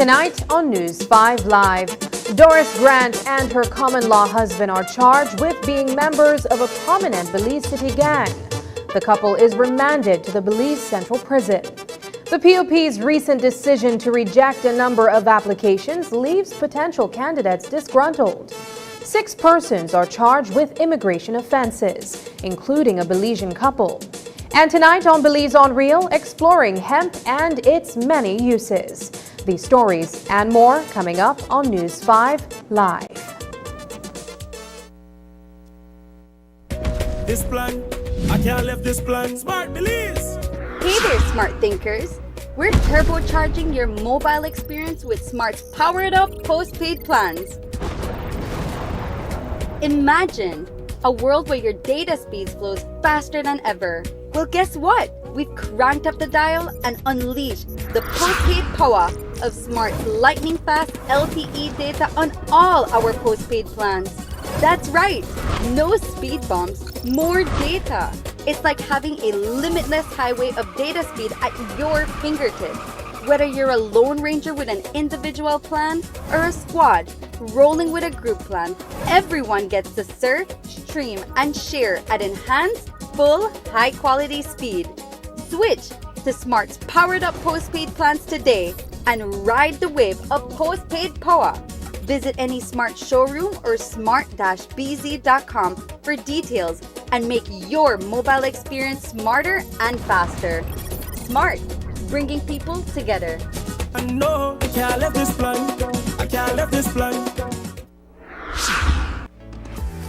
Tonight on News 5 Live, Doris Grant and her common-law husband are charged with being members of a prominent Belize City gang. The couple is remanded to the Belize Central Prison. The POP's recent decision to reject a number of applications leaves potential candidates disgruntled. 6 persons are charged with immigration offenses, including a Belizean couple. And tonight on Belize on Real, exploring hemp and its many uses. These stories and more coming up on News 5 Live. This plan, I can't leave this plan. Smart Belize! Hey there, smart thinkers. We're turbocharging your mobile experience with Smart's powered up postpaid plans. Imagine a world where your data speeds flows faster than ever. Well, guess what? We've cranked up the dial and unleashed the postpaid power of Smart's lightning-fast LTE data on all our postpaid plans. That's right, no speed bumps, more data. It's like having a limitless highway of data speed at your fingertips. Whether you're a Lone Ranger with an individual plan or a squad rolling with a group plan, everyone gets to surf, stream, and share at enhanced, full, high-quality speed. Switch to Smart's powered-up postpaid plans today and ride the wave of postpaid power. Visit any Smart showroom or smart-bz.com for details and make your mobile experience smarter and faster. Smart, bringing people together. I know I can't leave this plan. I can't leave this plan.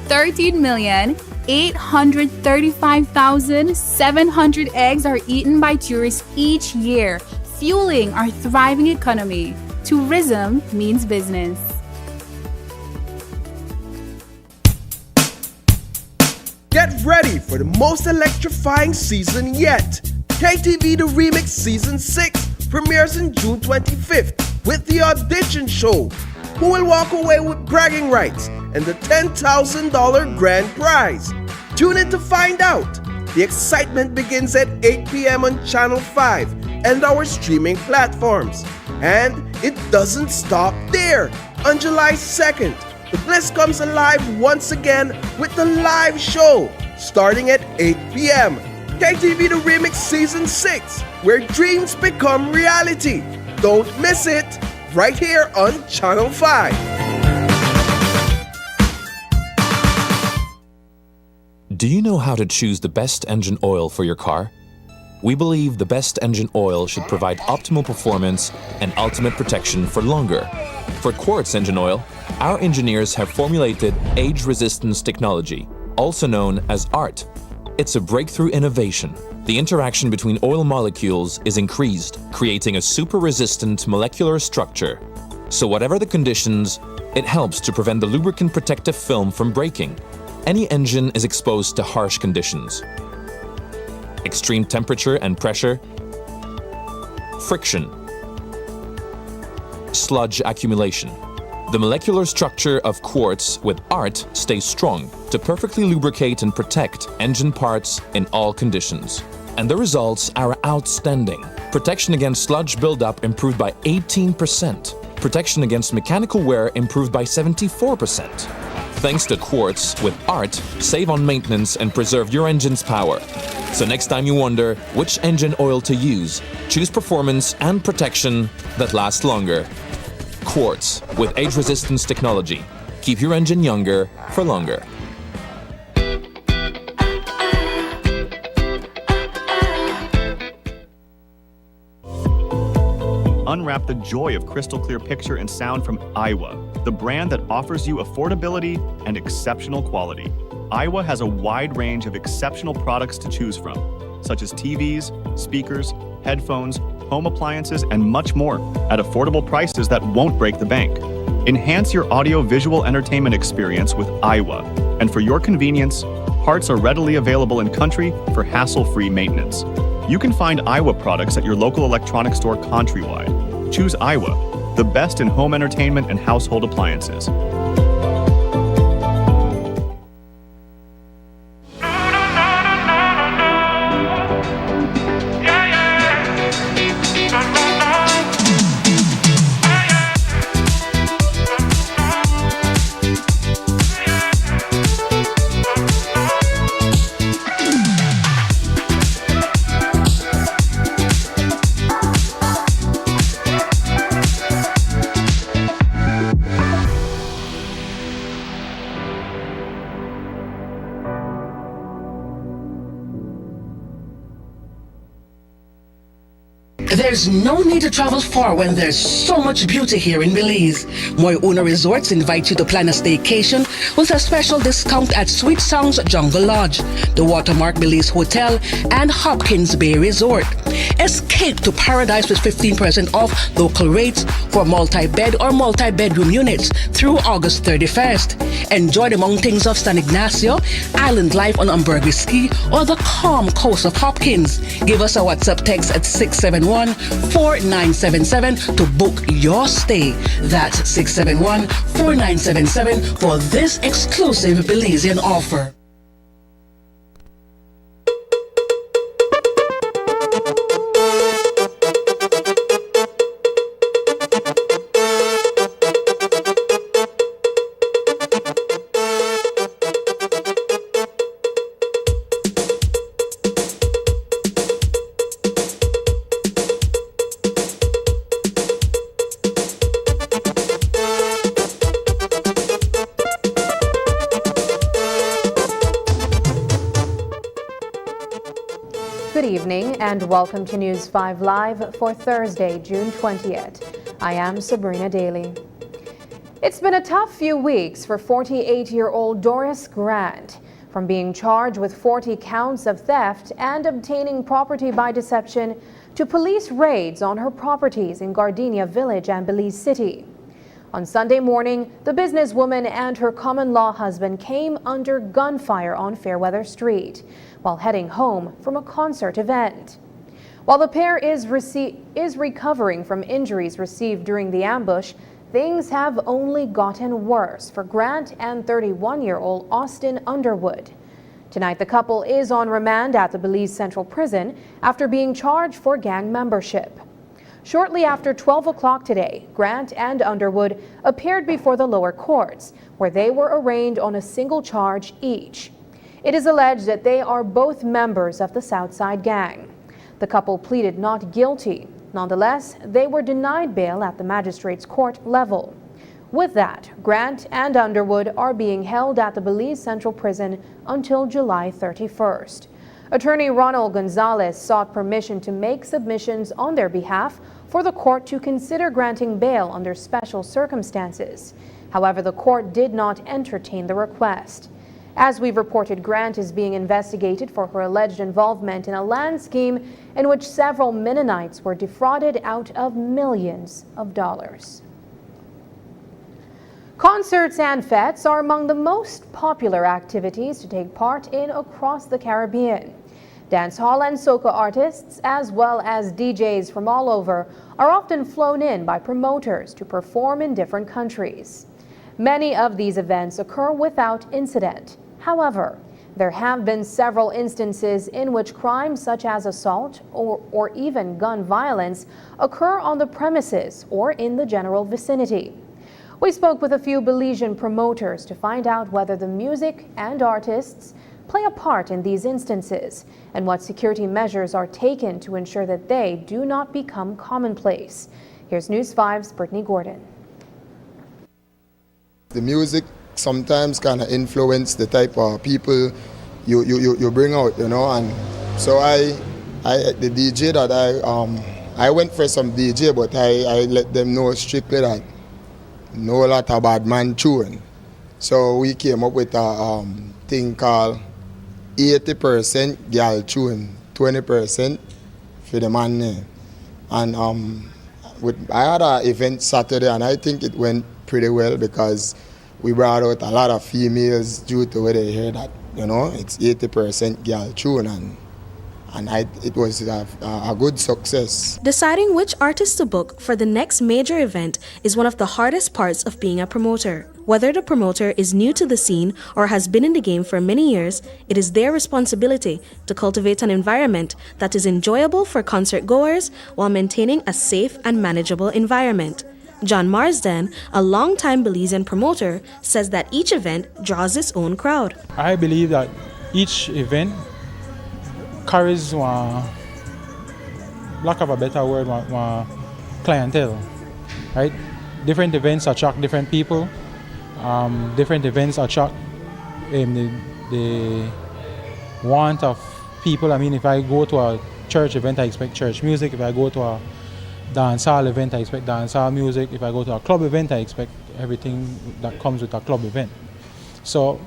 13,835,700 eggs are eaten by tourists each year, fueling our thriving economy. Tourism means business. Get ready for the most electrifying season yet. KTV The Remix Season 6 premieres on June 25th with the audition show. Who will walk away with bragging rights and the $10,000 grand prize? Tune in to find out. The excitement begins at 8 p.m. on Channel 5 and our streaming platforms. And it doesn't stop there. On July 2nd, the bliss comes alive once again with the live show starting at 8 p.m. KTV The Remix Season 6, where dreams become reality. Don't miss it, right here on Channel 5. Do you know how to choose the best engine oil for your car? We believe the best engine oil should provide optimal performance and ultimate protection for longer. For Quartz engine oil, our engineers have formulated age resistance technology, also known as ART. It's a breakthrough innovation. The interaction between oil molecules is increased, creating a super-resistant molecular structure. So whatever the conditions, it helps to prevent the lubricant protective film from breaking. Any engine is exposed to harsh conditions: extreme temperature and pressure, friction, sludge accumulation. The molecular structure of quartz with ART stays strong to perfectly lubricate and protect engine parts in all conditions. And the results are outstanding. Protection against sludge buildup improved by 18%. Protection against mechanical wear improved by 74%. Thanks to Quartz with ART, save on maintenance and preserve your engine's power. So next time you wonder which engine oil to use, choose performance and protection that lasts longer. Quartz with age resistance technology. Keep your engine younger for longer. Unwrap the joy of crystal clear picture and sound from Iowa, the brand that offers you affordability and exceptional quality. Iowa has a wide range of exceptional products to choose from, such as TVs, speakers, headphones, home appliances, and much more at affordable prices that won't break the bank. Enhance your audio-visual entertainment experience with Iowa, and for your convenience, parts are readily available in country for hassle-free maintenance. You can find Iowa products at your local electronics store countrywide. Choose Iowa, the best in home entertainment and household appliances. There's no need to travel far when there's so much beauty here in Belize. Moyuna Resorts invite you to plan a staycation with a special discount at Sweet Sounds Jungle Lodge, the Watermark Belize Hotel, and Hopkins Bay Resort. Escape to paradise with 15% off local rates for multi-bed or multi-bedroom units through August 31st. Enjoy the mountains of San Ignacio, island life on Umbergris Ski, or the calm coast of Hopkins. Give us a WhatsApp text at 671-4977 to book your stay. That's 671-4977 for this exclusive Belizean offer. Good evening and welcome to News 5 Live for Thursday, June 20th. I am Sabrina Daly. It's been a tough few weeks for 48-year-old Doris Grant. From being charged with 40 counts of theft and obtaining property by deception to police raids on her properties in Gardenia Village and Belize City. On Sunday morning, the businesswoman and her common-law husband came under gunfire on Fairweather Street while heading home from a concert event. While the pair is recovering from injuries received during the ambush, things have only gotten worse for Grant and 31-year-old Austin Underwood. Tonight, the couple is on remand at the Belize Central Prison after being charged for gang membership. Shortly after 12 o'clock today, Grant and Underwood appeared before the lower courts, where they were arraigned on a single charge each. It is alleged that they are both members of the Southside Gang. The couple pleaded not guilty. Nonetheless, they were denied bail at the magistrate's court level. With that, Grant and Underwood are being held at the Belize Central Prison until July 31st. Attorney Ronald Gonzalez sought permission to make submissions on their behalf for the court to consider granting bail under special circumstances. However, the court did not entertain the request. As we've reported, Grant is being investigated for her alleged involvement in a land scheme in which several Mennonites were defrauded out of millions of dollars. Concerts and fetes are among the most popular activities to take part in across the Caribbean. Dancehall and soca artists, as well as DJs from all over, are often flown in by promoters to perform in different countries. Many of these events occur without incident. However, there have been several instances in which crimes such as assault or even gun violence occur on the premises or in the general vicinity. We spoke with a few Belizean promoters to find out whether the music and artists play a part in these instances and what security measures are taken to ensure that they do not become commonplace. Here's News 5's Brittany Gordon. The music sometimes kind of influence the type of people you bring out, you know, and so the DJ that I went for some DJ, but I let them know strictly that no lot of bad man tune. So we came up with a thing called 80% girl tune, 20% for the man name. And I had an event Saturday and I think it went pretty well because we brought out a lot of females due to where they hear that, you know, it's 80% girl tune and it was a good success. Deciding which artist to book for the next major event is one of the hardest parts of being a promoter. Whether the promoter is new to the scene or has been in the game for many years, it is their responsibility to cultivate an environment that is enjoyable for concert goers while maintaining a safe and manageable environment. John Marsden, a longtime Belizean promoter, says that each event draws its own crowd. I believe that each event carries one, lack of a better word, one clientele, right? Different events attract different people. Different events attract the want of people. I mean, if I go to a church event, I expect church music. If I go to a dancehall event, I expect dancehall music. If I go to a club event, I expect everything that comes with a club event. So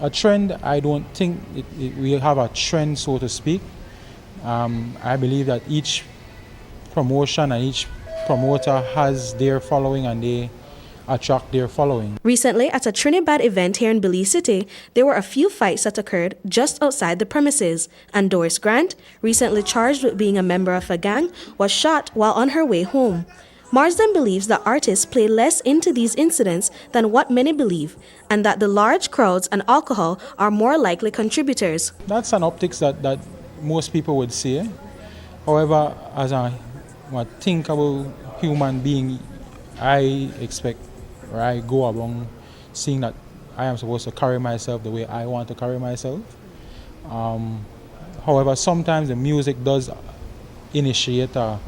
a trend, I don't think we have a trend, so to speak. I believe that each promotion and each promoter has their following and they attract their following. Recently, at a Trinidad event here in Belize City, there were a few fights that occurred just outside the premises, and Doris Grant, recently charged with being a member of a gang, was shot while on her way home. Marsden believes that artists play less into these incidents than what many believe, and that the large crowds and alcohol are more likely contributors. That's an optics that most people would say. However, as I think about human being, I expect, or I go along seeing that I am supposed to carry myself the way I want to carry myself. However, sometimes the music does initiate a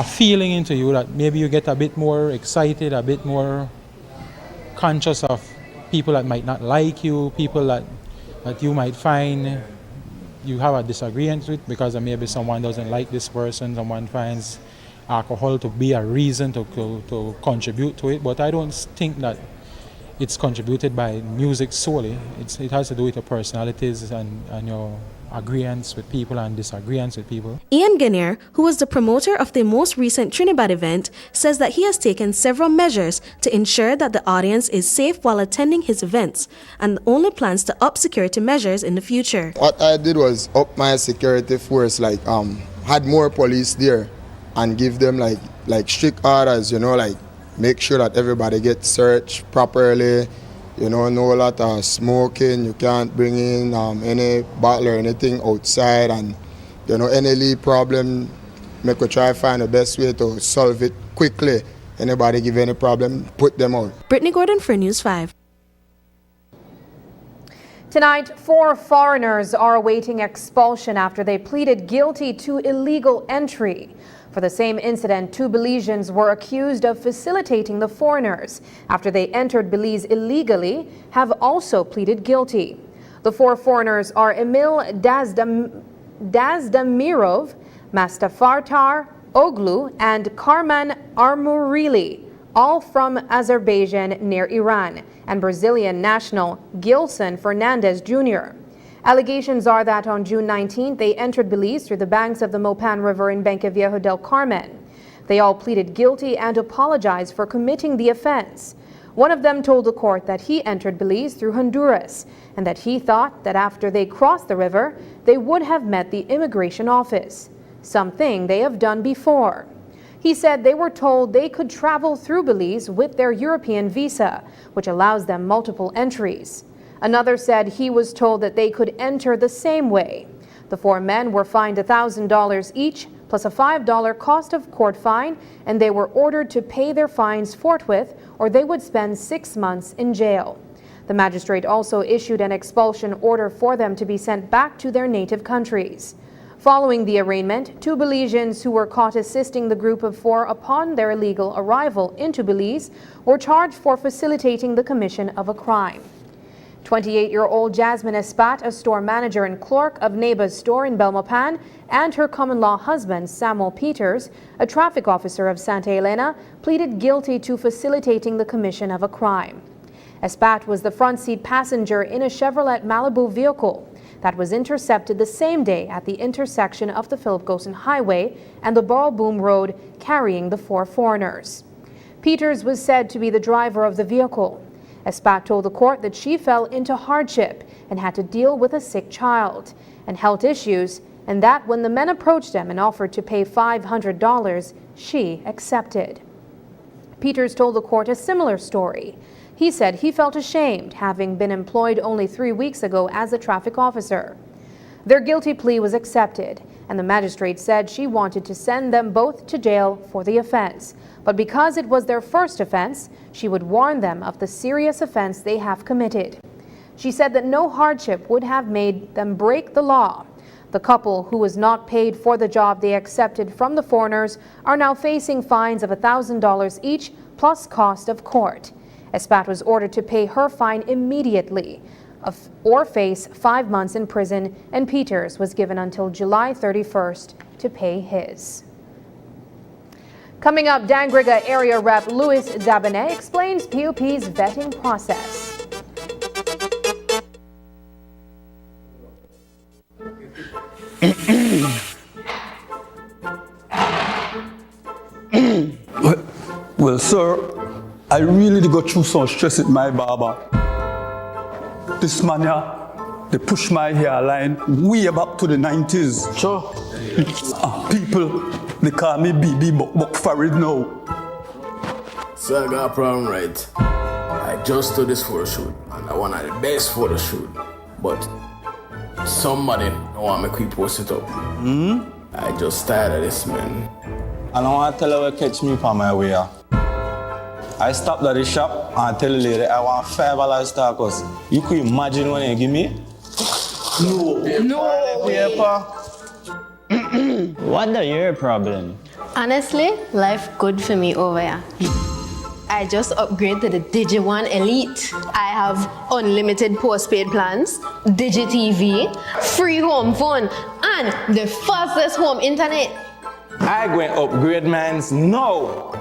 feeling into you that maybe you get a bit more excited, a bit more conscious of people that might not like you, people that you might find you have a disagreement with because maybe someone doesn't like this person, someone finds alcohol to be a reason to contribute to it. But I don't think that it's contributed by music solely. It has to do with your personalities and your agreements with people and disagreements with people. Ian Guinier, who was the promoter of the most recent Trinidad event, says that he has taken several measures to ensure that the audience is safe while attending his events, and only plans to up security measures in the future. What I did was up my security force, had more police there and give them like strict orders, make sure that everybody gets searched properly. No lot of smoking. You can't bring in any bottle or anything outside, and any lead problem, make we try find the best way to solve it quickly. Anybody give any problem, put them out. Brittany Gordon for News 5. Tonight, 4 foreigners are awaiting expulsion after they pleaded guilty to illegal entry. For the same incident, 2 Belizeans were accused of facilitating the foreigners after they entered Belize illegally, have also pleaded guilty. The 4 foreigners are Emil Dazdamirov, Mastafartar Oglu, and Karman Armurili, all from Azerbaijan near Iran, and Brazilian national Gilson Fernandez Jr. Allegations are that on June 19th, they entered Belize through the banks of the Mopan River in Benqueviejo del Carmen. They all pleaded guilty and apologized for committing the offense. One of them told the court that he entered Belize through Honduras and that he thought that after they crossed the river, they would have met the immigration office, something they have done before. He said they were told they could travel through Belize with their European visa, which allows them multiple entries. Another said he was told that they could enter the same way. The 4 men were fined $1,000 each, plus a $5 cost of court fine, and they were ordered to pay their fines forthwith or they would spend 6 months in jail. The magistrate also issued an expulsion order for them to be sent back to their native countries. Following the arraignment, 2 Belizeans who were caught assisting the group of 4 upon their illegal arrival into Belize were charged for facilitating the commission of a crime. 28-year-old Jasmine Espat, a store manager and clerk of Neba's store in Belmopan, and her common-law husband, Samuel Peters, a traffic officer of Santa Elena, pleaded guilty to facilitating the commission of a crime. Espat was the front seat passenger in a Chevrolet Malibu vehicle that was intercepted the same day at the intersection of the Philip Gosen Highway and the Barrelboom Road, carrying the 4 foreigners. Peters was said to be the driver of the vehicle. Espat told the court that she fell into hardship and had to deal with a sick child and health issues, and that when the men approached them and offered to pay $500, she accepted. Peters told the court a similar story. He said he felt ashamed, having been employed only 3 weeks ago as a traffic officer. Their guilty plea was accepted, and the magistrate said she wanted to send them both to jail for the offense. But because it was their first offense, she would warn them of the serious offense they have committed. She said that no hardship would have made them break the law. The couple, who was not paid for the job they accepted from the foreigners, are now facing fines of $1,000 each, plus cost of court. Espat was ordered to pay her fine immediately or face 5 months in prison, and Peters was given until July 31st to pay his. Coming up, Dangriga Area Rep Louis Dabanet explains PUP's vetting process. Well, sir, I really did go through some stress with my barber. This man here, they push my hairline way back to the 90s. Sure. People, they call me BB Buck Farid now. So I got a problem, right? I just do this photo shoot, and I want the best photo shoot. But somebody don't want me to post it up. I just tired of this, man. And I want to tell you what catch me on my way here. I stopped at the shop and tell the lady I want $5 tacos. You could imagine when you give me? No. Paper. What the your problem? Honestly, life good for me over here. I just upgraded to the Digi1 Elite. I have unlimited postpaid plans, Digi TV, free home phone, and the fastest home internet. I going to upgrade mines now.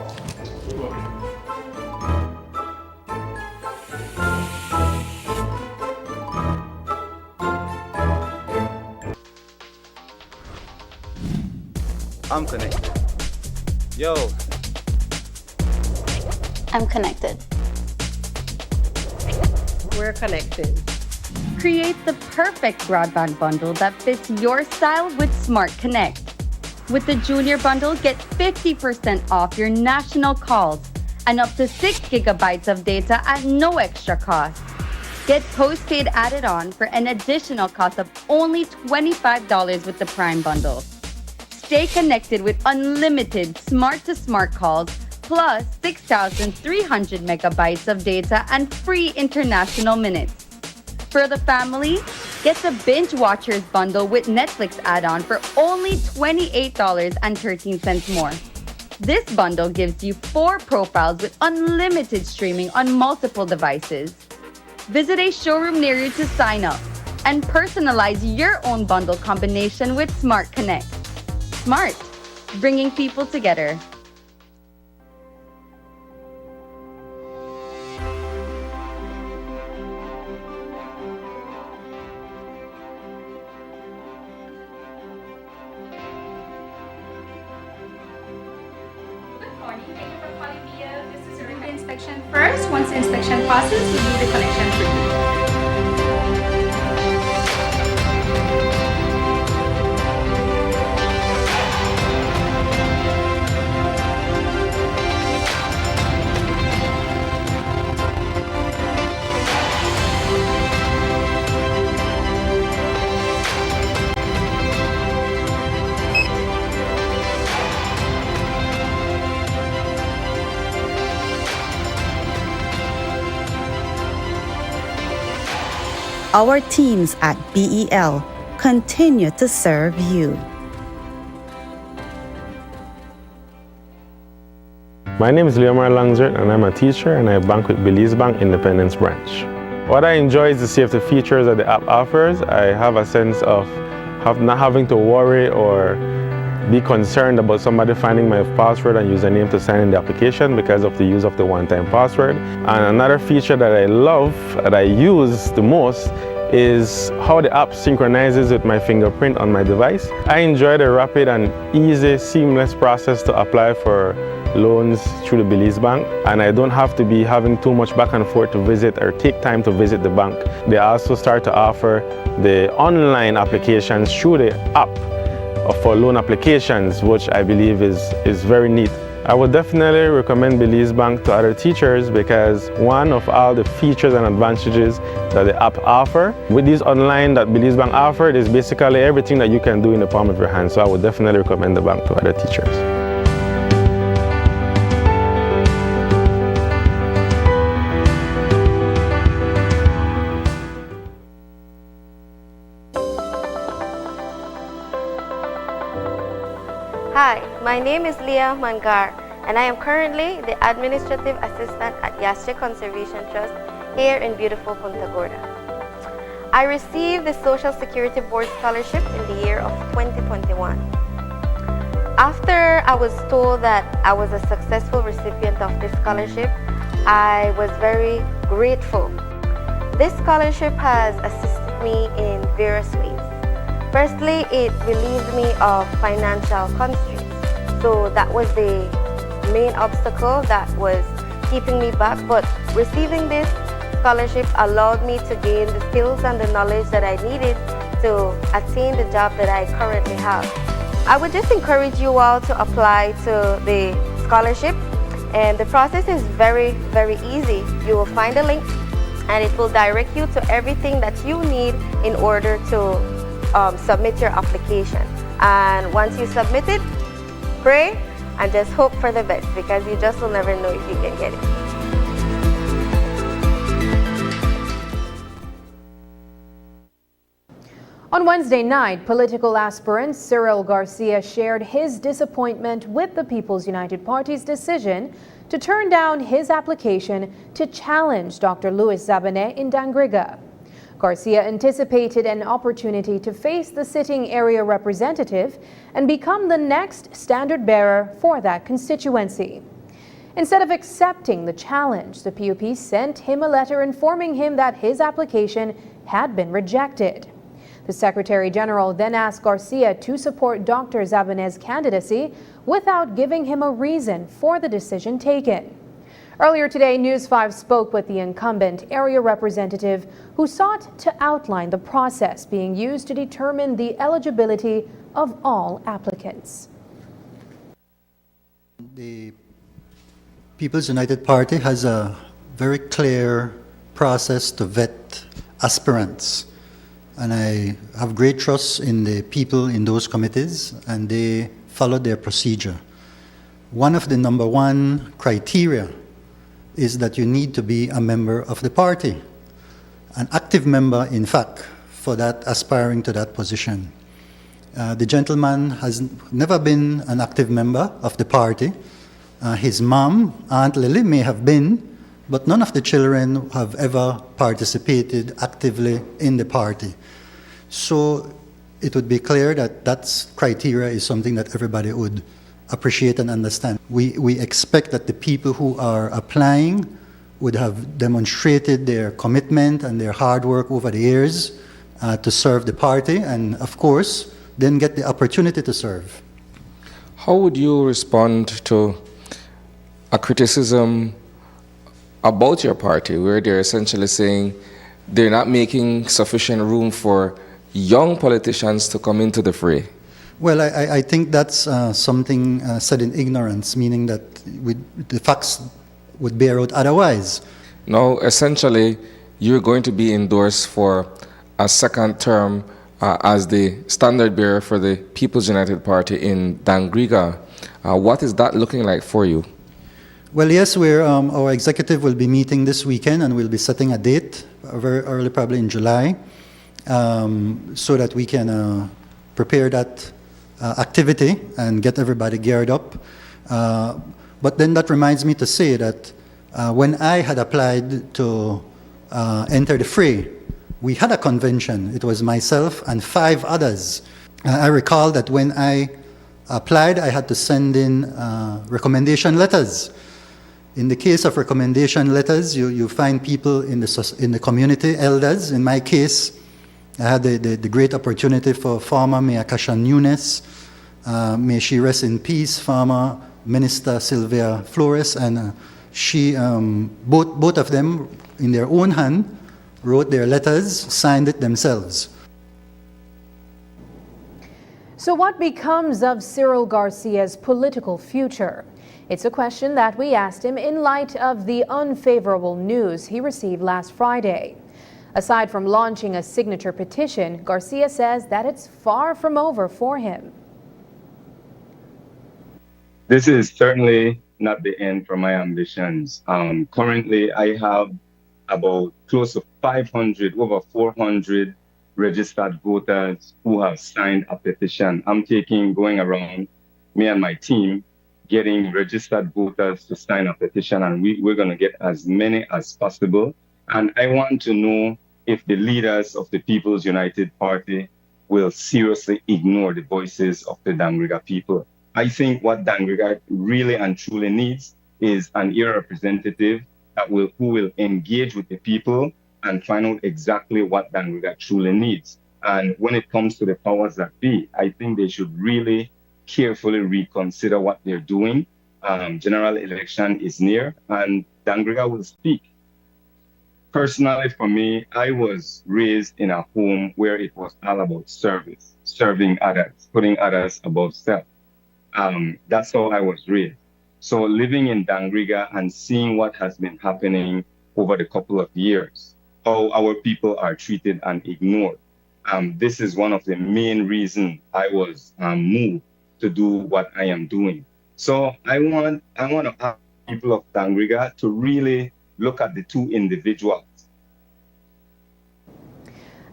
I'm connected. Yo. I'm connected. We're connected. Create the perfect broadband bundle that fits your style with Smart Connect. With the Junior Bundle, get 50% off your national calls and up to 6 gigabytes of data at no extra cost. Get postpaid added on for an additional cost of only $25 with the Prime Bundle. Stay connected with unlimited smart-to-smart calls plus 6,300 megabytes of data and free international minutes. For the family, get the Binge Watchers bundle with Netflix add-on for only $28.13 more. This bundle gives you 4 profiles with unlimited streaming on multiple devices. Visit a showroom near you to sign up and personalize your own bundle combination with Smart Connect. Smart, bringing people together. Inspection first. Once the inspection passes, we do the connection review. Our teams at BEL continue to serve you. My name is Leomar Langzert and I'm a teacher and I bank with Belize Bank Independence Branch. What I enjoy is the safety features that the app offers. I have a sense of not having to worry or be concerned about somebody finding my password and username to sign in the application because of the use of the one-time password. And another feature that I love, that I use the most, is how the app synchronizes with my fingerprint on my device. I enjoy the rapid and easy, seamless process to apply for loans through the Belize Bank, and I don't have to be having too much back and forth to visit or take time to visit the bank. They also start to offer the online applications through the app for loan applications, which I believe is very neat. I would definitely recommend Belize Bank to other teachers because one of all the features and advantages that the app offer, with these online that Belize Bank offered, is basically everything that you can do in the palm of your hand. So I would definitely recommend the bank to other teachers. Hi, my name is Leah Mangar, and I am currently the Administrative Assistant at Yasche Conservation Trust here in beautiful Punta Gorda. I received the Social Security Board Scholarship in the year of 2021. After I was told that I was a successful recipient of this scholarship, I was very grateful. This scholarship has assisted me in various ways. Firstly, it relieved me of financial constraints. So that was the main obstacle that was keeping me back. But receiving this scholarship allowed me to gain the skills and the knowledge that I needed to attain the job that I currently have. I would just encourage you all to apply to the scholarship, and the process is very, very easy. You will find a link and it will direct you to everything that you need in order to submit your application. And once you submit it, pray and just hope for the best, because you just will never know if you can get it. On Wednesday night, political aspirant Cyril Garcia shared his disappointment with the People's United Party's decision to turn down his application to challenge Dr. Louis Zabane in Dangriga. Garcia anticipated an opportunity to face the sitting area representative and become the next standard bearer for that constituency. Instead of accepting the challenge, the PUP sent him a letter informing him that his application had been rejected. The Secretary General then asked Garcia to support Dr. Zabane's candidacy without giving him a reason for the decision taken. Earlier today, News 5 spoke with the incumbent area representative who sought to outline the process being used to determine the eligibility of all applicants. The People's United Party has a very clear process to vet aspirants. And I have great trust in the people in those committees, and they follow their procedure. One of the number one criteria is that you need to be a member of the party, an active member, in fact, for that aspiring to that position. The gentleman has never been an active member of the party. His mom, Aunt Lily, may have been, but none of the children have ever participated actively in the party. So it would be clear that that criteria is something that everybody would appreciate and understand. We expect that the people who are applying would have demonstrated their commitment and their hard work over the years to serve the party, and of course, then get the opportunity to serve. How would you respond to a criticism about your party where they're essentially saying they're not making sufficient room for young politicians to come into the fray? Well, I think that's something said in ignorance, meaning that the facts would bear out otherwise. Now, essentially, you're going to be endorsed for a second term as the standard bearer for the People's United Party in Dangriga. What is that looking like for you? Well, yes, our executive will be meeting this weekend, and we'll be setting a date, very early, probably in July, so that we can prepare that activity and get everybody geared up. But then that reminds me to say that when I had applied to enter the fray, we had a convention. It was myself and 5 others. I recall that when I applied, I had to send in recommendation letters. In the case of recommendation letters, you find people in the community, elders. In my case, I had the great opportunity for former Mayor Kashan Nunes, may she rest in peace, former Minister Sylvia Flores, and she, both of them, in their own hand, wrote their letters, signed it themselves. So what becomes of Cyril Garcia's political future? It's a question that we asked him in light of the unfavorable news he received last Friday. Aside from launching a signature petition, Garcia says that it's far from over for him. This is certainly not the end for my ambitions. Currently, I have about close to 500, over 400 registered voters who have signed a petition. I'm going around, me and my team, getting registered voters to sign a petition, and we're going to get as many as possible. And I want to know if the leaders of the People's United Party will seriously ignore the voices of the Dangriga people. I think what Dangriga really and truly needs is an area representative who will engage with the people and find out exactly what Dangriga truly needs. And when it comes to the powers that be, I think they should really carefully reconsider what they're doing. General election is near, and Dangriga will speak. Personally, for me, I was raised in a home where it was all about service, serving others, putting others above self. That's how I was raised. So living in Dangriga and seeing what has been happening over the couple of years, how our people are treated and ignored. This is one of the main reasons I was moved to do what I am doing. So I want to ask people of Dangriga to really look at the two individuals.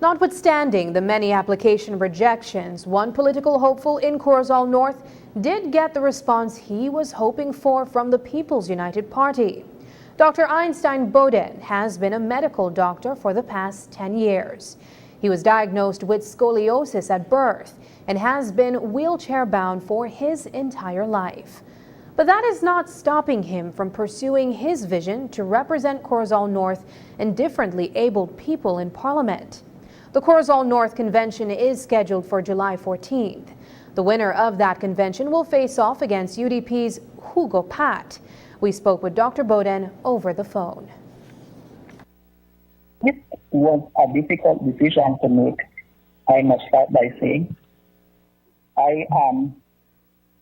Notwithstanding the many application rejections, one political hopeful in Corozal North did get the response he was hoping for from the People's United Party. Dr. Einstein Boden has been a medical doctor for the past 10 years. He was diagnosed with scoliosis at birth and has been wheelchair-bound for his entire life. But that is not stopping him from pursuing his vision to represent Corozal North and differently abled people in Parliament. The Corozal North Convention is scheduled for July 14th. The winner of that convention will face off against UDP's Hugo Pat. We spoke with Dr. Boden over the phone. It was a difficult decision to make. I must start by saying I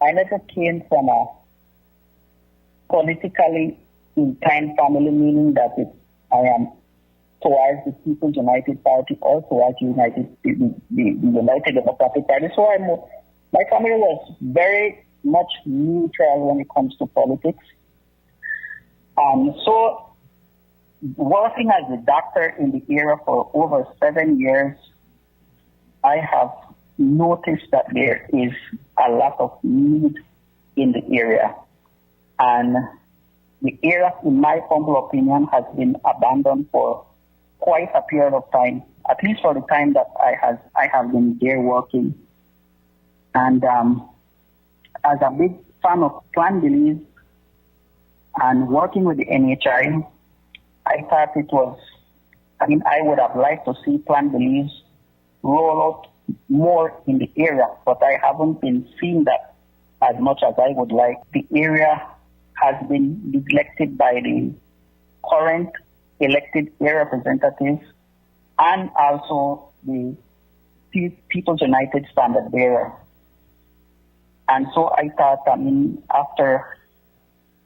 never came from a politically inclined family, meaning that I am towards the People's United Party or towards the United Democratic Party. So my family was very much neutral when it comes to politics. So working as a doctor in the area for over 7 years, I have noticed that there is a lot of need in the area. And the area, in my humble opinion, has been abandoned for quite a period of time, at least for the time that I have been there working. And as a big fan of Plan Belize and working with the NHI, I thought I would have liked to see Plan Belize roll out more in the area, but I haven't been seeing that as much as I would like. The area has been neglected by the current elected area representatives and also the People's United standard bearer. And so I thought, after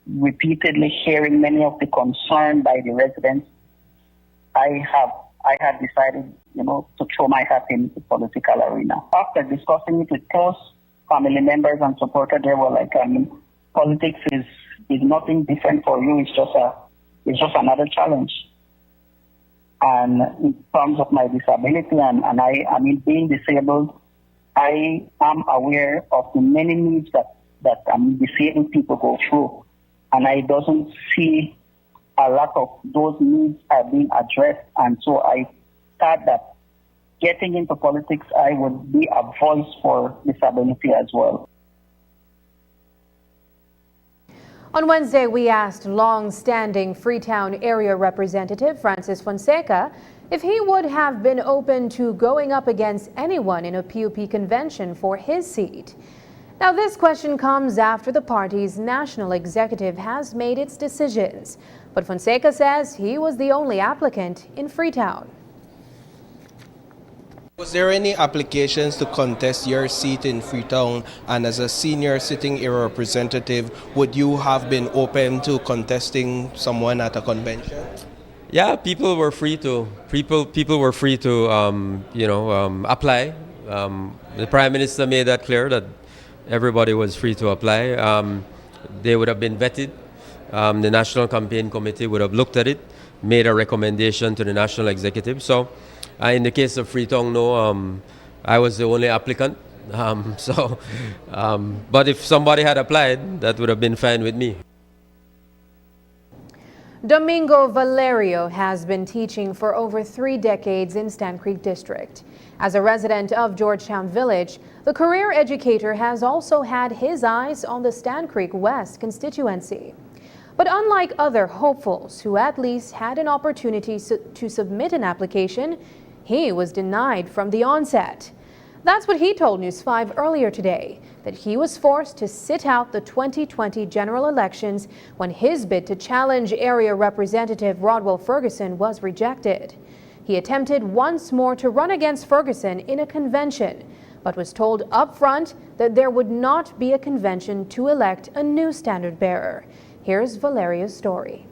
repeatedly hearing many of the concern by the residents, I had decided, to throw my hat in the political arena. After discussing it with close family members and supporters, they were like, politics is nothing different for you. It's just another challenge. And in terms of my disability and being disabled, I am aware of the many needs that disabled people go through. And I doesn't see a lot of those needs are being addressed. And so I thought that getting into politics, I would be a voice for disability as well. On Wednesday, we asked long-standing Freetown area representative Francis Fonseca if he would have been open to going up against anyone in a PUP convention for his seat. Now, this question comes after the party's national executive has made its decisions, but Fonseca says he was the only applicant in Freetown. Was there any applications to contest your seat in Freetown, and as a senior sitting area representative, would you have been open to contesting someone at a convention? Yeah, people were free to apply. The Prime Minister made that clear that everybody was free to apply. They would have been vetted. The National Campaign Committee would have looked at it, made a recommendation to the National Executive. So in the case of Freetown, no, I was the only applicant. But if somebody had applied, that would have been fine with me. Domingo Valerio has been teaching for over 3 decades in Stand Creek District. As a resident of Georgetown Village, the career educator has also had his eyes on the Stand Creek West constituency. But unlike other hopefuls who at least had an opportunity to submit an application, he was denied from the onset. That's what he told News 5 earlier today, that he was forced to sit out the 2020 general elections when his bid to challenge area Representative Rodwell Ferguson was rejected. He attempted once more to run against Ferguson in a convention, but was told up front that there would not be a convention to elect a new standard bearer. Here's Valerio's story.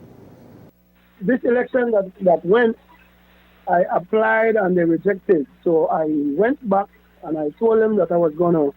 This election that went, I applied and they rejected. So I went back and I told them that I was going to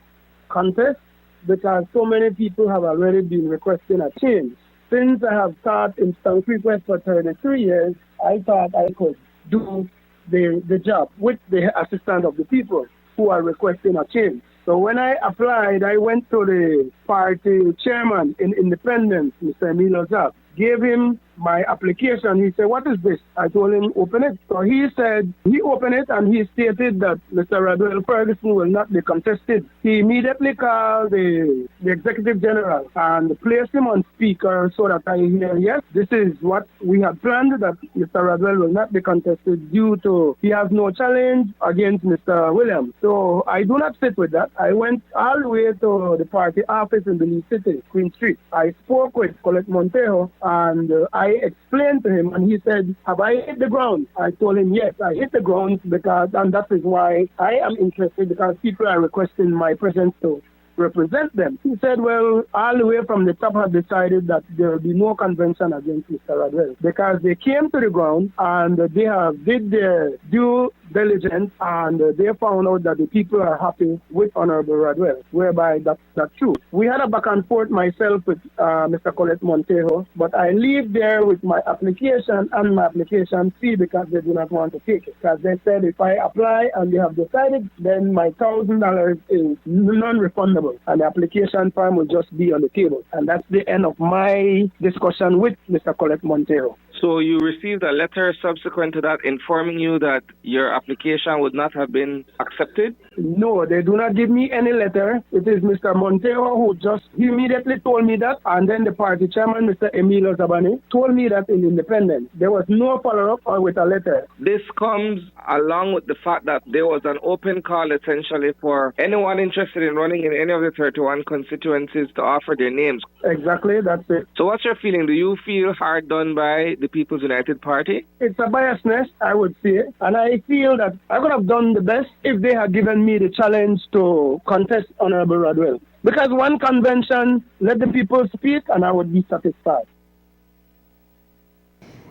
contest because so many people have already been requesting a change. Since I have taught in Stand Creek West for 33 years, I thought I could do the job with the assistance of the people who are requesting a change. So when I applied, I went to the party chairman in Independent, Mr. Emilio Zab, gave him my application. He said, "What is this?" I told him, "Open it." So he said, he opened it and he stated that Mr. Rodwell Ferguson will not be contested. He immediately called the executive general and placed him on speaker so that I hear, yes, this is what we had planned, that Mr. Rodwell will not be contested due to he has no challenge against Mr. Williams. So I do not sit with that. I went all the way to the party office in Belize City, Queen Street. I spoke with Colette Montejo and I explained to him, and he said, "Have I hit the ground?" I told him, yes, I hit the ground, and that is why I am interested, because people are requesting my presence to represent them. He said, well, all the way from the top have decided that there will be no convention against Mr. Rodwell, because they came to the ground and they have did their due diligence and they found out that the people are happy with Honorable Rodwell, whereby that's true. We had a back and forth myself with Mr. Colette Montejo, but I leave there with my application and my application fee because they do not want to take it. Because they said if I apply and they have decided, then my $1,000 is non-refundable and the application form will just be on the table. And that's the end of my discussion with Mr. Colette Montejo. So you received a letter subsequent to that informing you that your application would not have been accepted? No, they do not give me any letter. It is Mr. Montejo who just immediately told me that, and then the party chairman, Mr. Emilio Zabane, told me that in Independence. There was no follow-up or with a letter. This comes along with the fact that there was an open call essentially for anyone interested in running in any of the 31 constituencies to offer their names. Exactly, that's it. So what's your feeling? Do you feel hard done by the People's United Party? It's a biasness, I would say, and I feel that I could have done the best if they had given me the challenge to contest Honorable Rodwell. Because one convention, let the people speak, and I would be satisfied.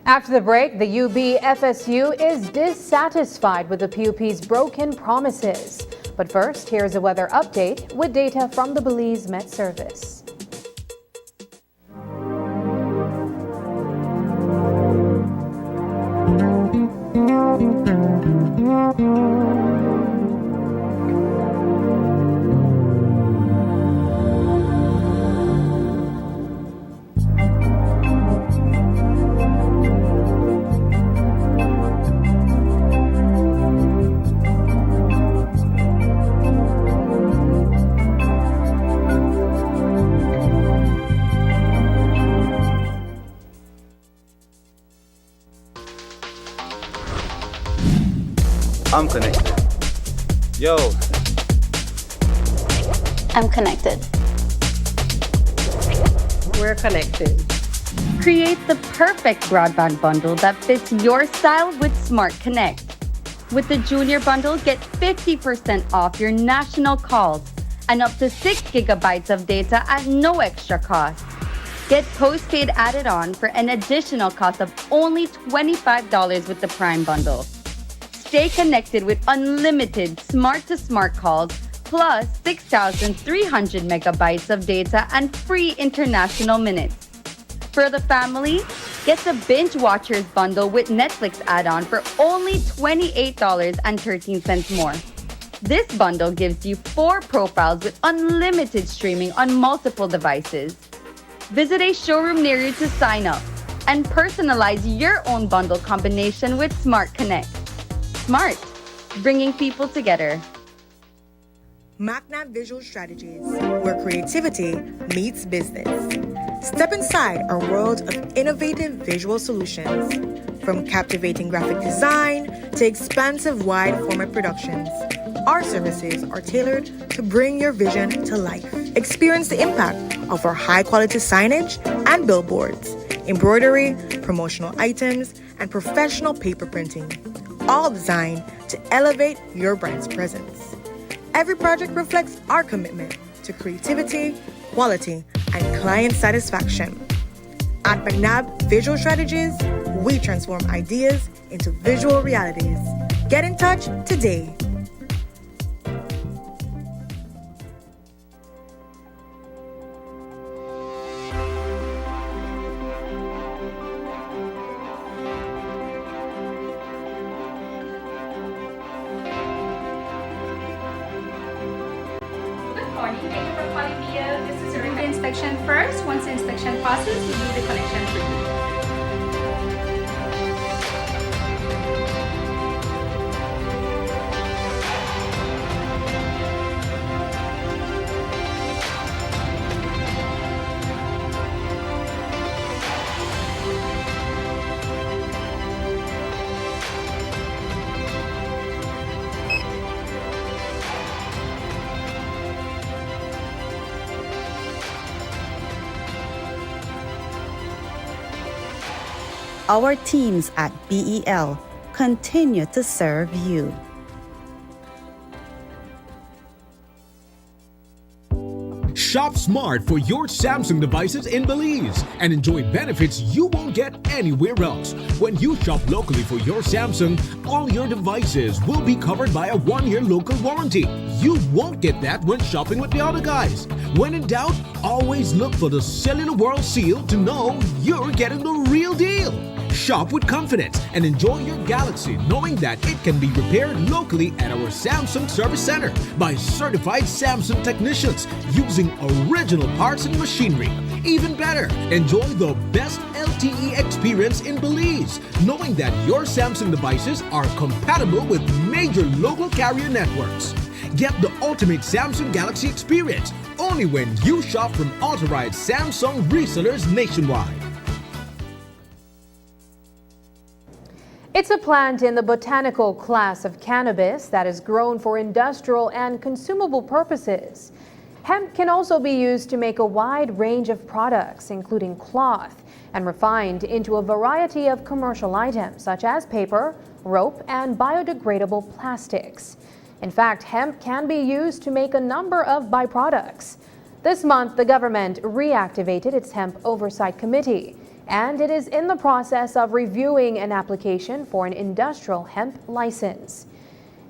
After the break, the UB-FSU is dissatisfied with the PUP's broken promises. But first, here's a weather update with data from the Belize Met Service. I'm connected. Yo. I'm connected. We're connected. Create the perfect broadband bundle that fits your style with Smart Connect. With the Junior Bundle, get 50% off your national calls and up to 6 gigabytes of data at no extra cost. Get postpaid added on for an additional cost of only $25 with the Prime Bundle. Stay connected with unlimited smart-to-smart calls, plus 6,300 megabytes of data and free international minutes. For the family, get the Binge Watchers bundle with Netflix add-on for only $28.13 more. This bundle gives you 4 profiles with unlimited streaming on multiple devices. Visit a showroom near you to sign up. and personalize your own bundle combination with Smart Connect. Smart, bringing people together. MacNav Visual Strategies, where creativity meets business. Step inside our world of innovative visual solutions. From captivating graphic design to expansive wide format productions, our services are tailored to bring your vision to life. Experience the impact of our high-quality signage and billboards, embroidery, promotional items, and professional paper printing, all designed to elevate your brand's presence. Every project reflects our commitment to creativity, quality, and client satisfaction. At MacNav Visual Strategies, we transform ideas into visual realities. Get in touch today. Inspection first. Once the inspection passes, we do the connection for you. Our teams at BEL continue to serve you. Shop smart for your Samsung devices in Belize and enjoy benefits you won't get anywhere else. When you shop locally for your Samsung, all your devices will be covered by a 1-year local warranty. You won't get that when shopping with the other guys. When in doubt, always look for the Cellular World seal to know you're getting the real deal. Shop with confidence and enjoy your Galaxy knowing that it can be repaired locally at our Samsung Service Center by certified Samsung technicians using original parts and machinery. Even better, enjoy the best LTE experience in Belize, knowing that your Samsung devices are compatible with major local carrier networks. Get the ultimate Samsung Galaxy experience only when you shop from authorized Samsung resellers nationwide. It's a plant in the botanical class of cannabis that is grown for industrial and consumable purposes. Hemp can also be used to make a wide range of products, including cloth, and refined into a variety of commercial items such as paper, rope, and biodegradable plastics. In fact, hemp can be used to make a number of byproducts. This month, the government reactivated its Hemp Oversight Committee, and it is in the process of reviewing an application for an industrial hemp license.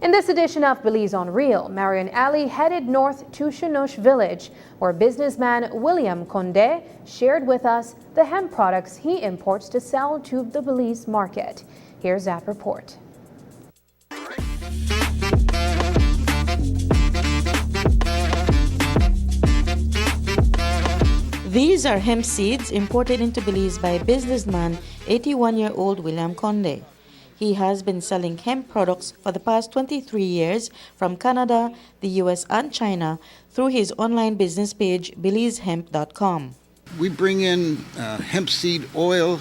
In this edition of Belize on Real, Marion Ali headed north to Chinook Village, where businessman William Conde shared with us the hemp products he imports to sell to the Belize market. Here's that report. These are hemp seeds imported into Belize by businessman 81-year-old William Conde. He has been selling hemp products for the past 23 years from Canada, the US, and China through his online business page, BelizeHemp.com. We bring in hemp seed oil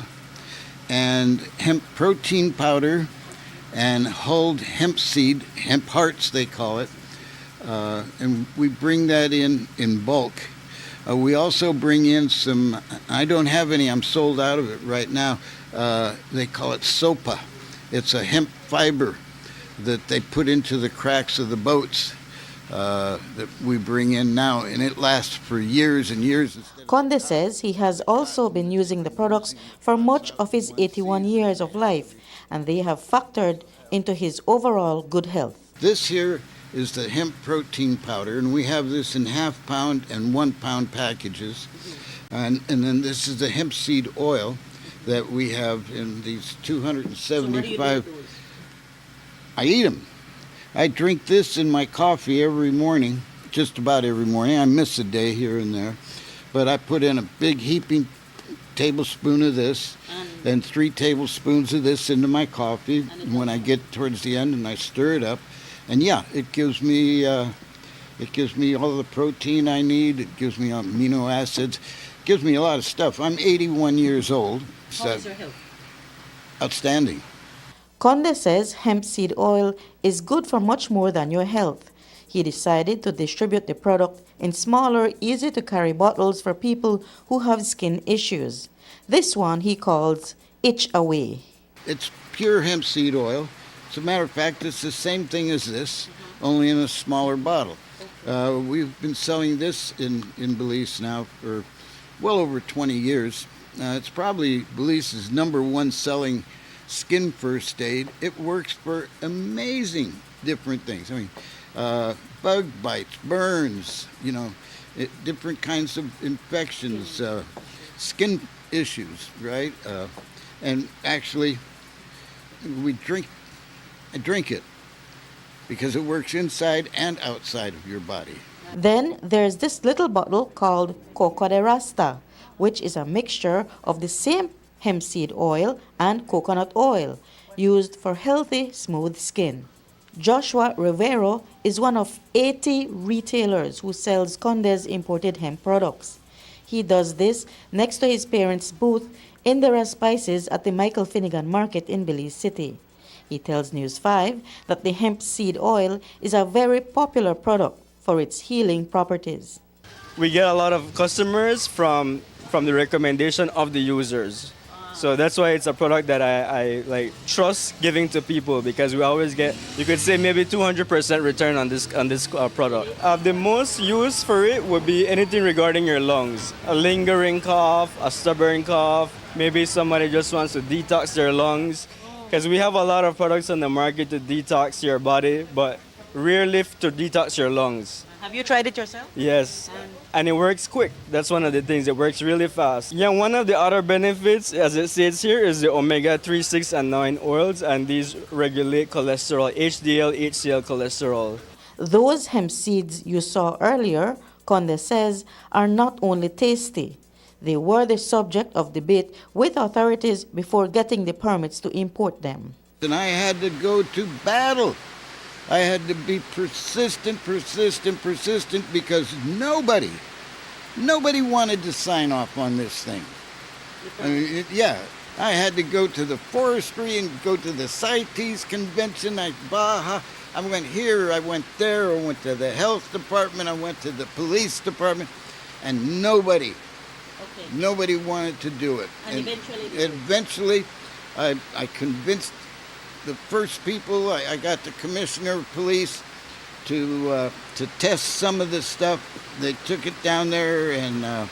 and hemp protein powder and hulled hemp seed, hemp hearts they call it, and we bring that in bulk. We also bring in some, I don't have any, I'm sold out of it right now, they call it sopa. It's a hemp fiber that they put into the cracks of the boats that we bring in now, and it lasts for years and years. Conde says he has also been using the products for much of his 81 years of life, and they have factored into his overall good health. This here is the hemp protein powder, and we have this in half-pound and 1-pound packages. And then this is the hemp seed oil that we have in these 275. I eat them. I drink this in my coffee every morning, just about every morning. I miss a day here and there. But I put in a big heaping tablespoon of this, and 3 tablespoons of this into my coffee when I get towards the end, and I stir it up. And yeah, it gives me all the protein I need. It gives me amino acids. It gives me a lot of stuff. I'm 81 years old. So How is your health? Outstanding. Conde says hemp seed oil is good for much more than your health. He decided to distribute the product in smaller, easy-to-carry bottles for people who have skin issues. This one he calls Itch Away. It's pure hemp seed oil. As a matter of fact, it's the same thing as this, only in a smaller bottle. We've been selling this in Belize now for well over 20 years. It's probably Belize's #1 selling skin first aid. It works for amazing different things. I mean, bug bites, burns, different kinds of infections, skin issues, right? And actually, I drink it because it works inside and outside of your body. Then there's this little bottle called Coco de Rasta, which is a mixture of the same hemp seed oil and coconut oil used for healthy, smooth skin. Joshua Rivero is one of 80 retailers who sells Conde's imported hemp products. He does this next to his parents' booth in the Spices at the Michael Finnegan Market in Belize City. He tells News 5 that the hemp seed oil is a very popular product for its healing properties. We get a lot of customers from the recommendation of the users. So that's why it's a product that I trust giving to people, because we always get, you could say maybe 200% return on this product. The most use for it would be anything regarding your lungs. A lingering cough, a stubborn cough, maybe somebody just wants to detox their lungs. Because we have a lot of products on the market to detox your body, but rarely to detox your lungs. Have you tried it yourself? Yes, and it works quick. That's one of the things. It works really fast. Yeah, one of the other benefits, as it says here, is the omega-3, 6, and 9 oils, and these regulate cholesterol, HDL, HCl cholesterol. Those hemp seeds you saw earlier, Conde says, are not only tasty. They were the subject of debate with authorities before getting the permits to import them. And I had to go to battle. I had to be persistent, because nobody wanted to sign off on this thing. I mean, I had to go to the forestry and go to the CITES convention. I went here, I went there, I went to the health department, I went to the police department, and nobody wanted to do it. And eventually I convinced the first people. I got the commissioner of police to test some of this stuff. They took it down there and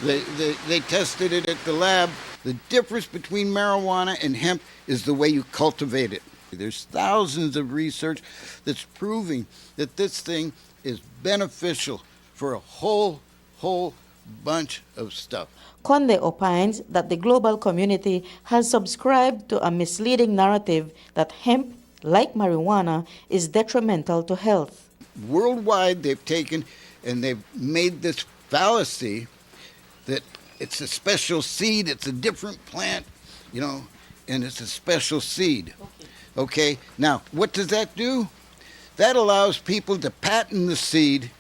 they tested it at the lab. The difference between marijuana and hemp is the way you cultivate it. There's thousands of research that's proving that this thing is beneficial for a whole bunch of stuff. Conde opines that the global community has subscribed to a misleading narrative that hemp, like marijuana, is detrimental to health. Worldwide, they've taken and they've made this fallacy that it's a special seed, it's a different plant, and it's a special seed. Okay? Now, what does that do? That allows people to patent the seed.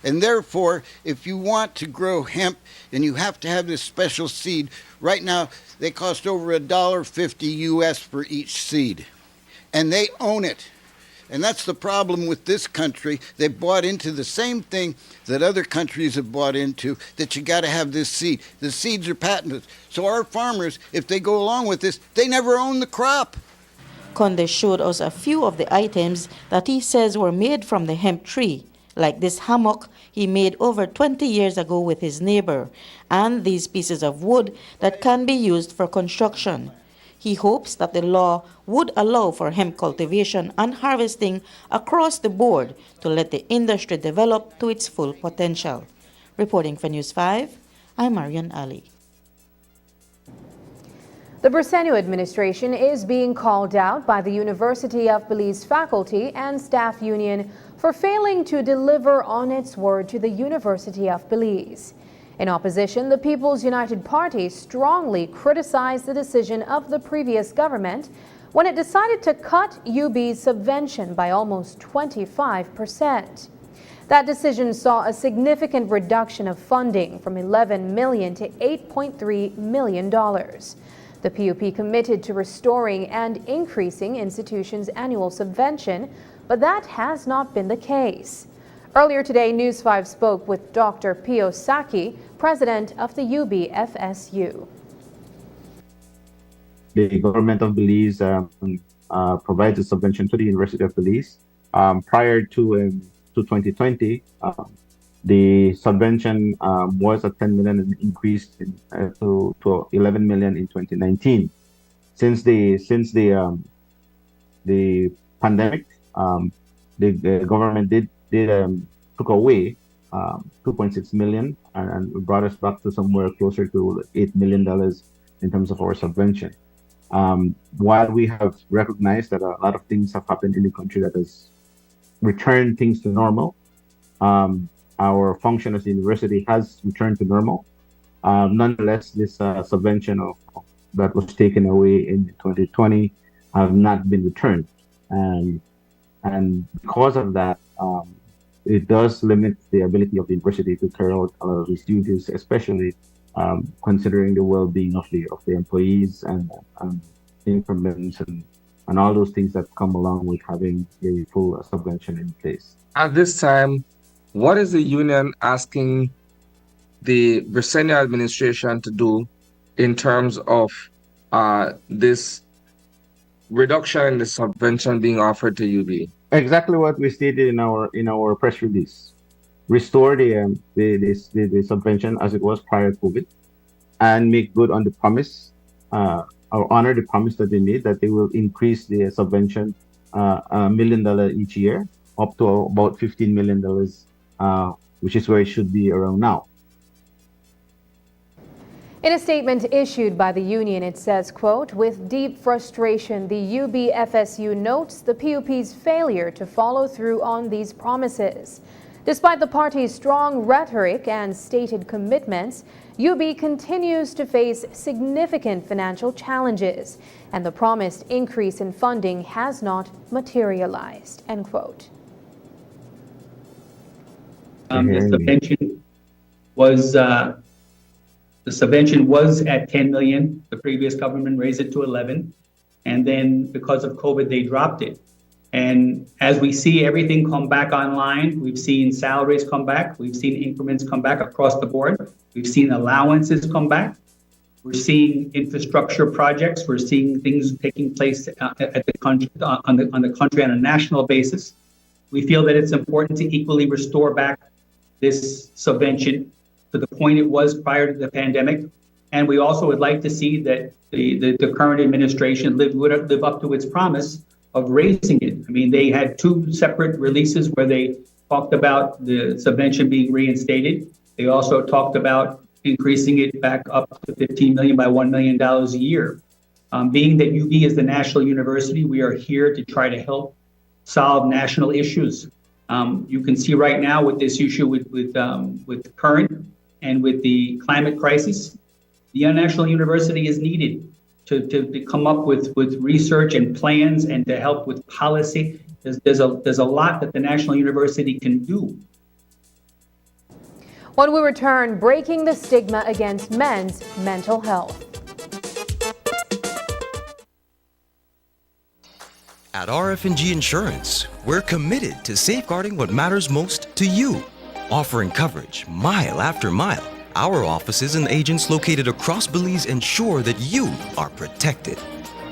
And therefore, if you want to grow hemp, then you have to have this special seed. Right now, they cost over $1.50 US for each seed. And they own it. And that's the problem with this country. They bought into the same thing that other countries have bought into, that you got to have this seed. The seeds are patented. So our farmers, if they go along with this, they never own the crop. Conde showed us a few of the items that he says were made from the hemp tree, like this hammock he made over 20 years ago with his neighbor, and these pieces of wood that can be used for construction. He hopes that the law would allow for hemp cultivation and harvesting across the board to let the industry develop to its full potential. Reporting for News 5, I'm Marian Ali. The Briceño administration is being called out by the University of Belize faculty and staff union for failing to deliver on its word to the University of Belize. In opposition, the People's United Party strongly criticized the decision of the previous government when it decided to cut UB's subvention by almost 25%. That decision saw a significant reduction of funding from $11 million to $8.3 million. The PUP committed to restoring and increasing institutions' annual subvention, but that has not been the case. Earlier today, News 5 spoke with Dr. Pio Saki, president of the UB-FSU. The government of Belize provides a subvention to the University of Belize. Prior to 2020, the subvention was at $10 million and increased to $11 million in 2019. Since the pandemic, the government took away $2.6 million and brought us back to somewhere closer to $8 million in terms of our subvention. While we have recognized that a lot of things have happened in the country that has returned things to normal, our function as a university has returned to normal. Nonetheless, this subvention that was taken away in 2020 have not been returned. And because of that, it does limit the ability of the university to carry out a lot of its duties, especially considering the well-being of the employees and incumbents and all those things that come along with having a full subvention in place. At this time, what is the union asking the Brisenia administration to do in terms of this reduction in the subvention being offered to UB? Exactly what we stated in our press release. Restore the subvention as it was prior to COVID, and make good on the promise, or honor the promise that they made that they will increase the subvention $1 million each year up to about $15 million, which is where it should be around now. In a statement issued by the union, it says, quote, "With deep frustration, the UB-FSU notes the PUP's failure to follow through on these promises. Despite the party's strong rhetoric and stated commitments, UB continues to face significant financial challenges, and the promised increase in funding has not materialized," end quote. The subvention was at $10 million. The previous government raised it to 11, and then because of COVID, they dropped it. And as we see everything come back online, we've seen salaries come back, we've seen increments come back across the board, we've seen allowances come back, we're seeing infrastructure projects, we're seeing things taking place at the country, on the country on a national basis. We feel that it's important to equally restore back this subvention to the point it was prior to the pandemic. And we also would like to see that the current administration live up to its promise of raising it. I mean, they had two separate releases where they talked about the subvention being reinstated. They also talked about increasing it back up to $15 million by $1 million a year. Being that UB is the national university, we are here to try to help solve national issues. You can see right now with this issue with current and with the climate crisis, the National University is needed to come up with research and plans and to help with policy. There's a lot that the National University can do. When we return, breaking the stigma against men's mental health. At RF&G Insurance, we're committed to safeguarding what matters most to you. Offering coverage mile after mile, our offices and agents located across Belize ensure that you are protected.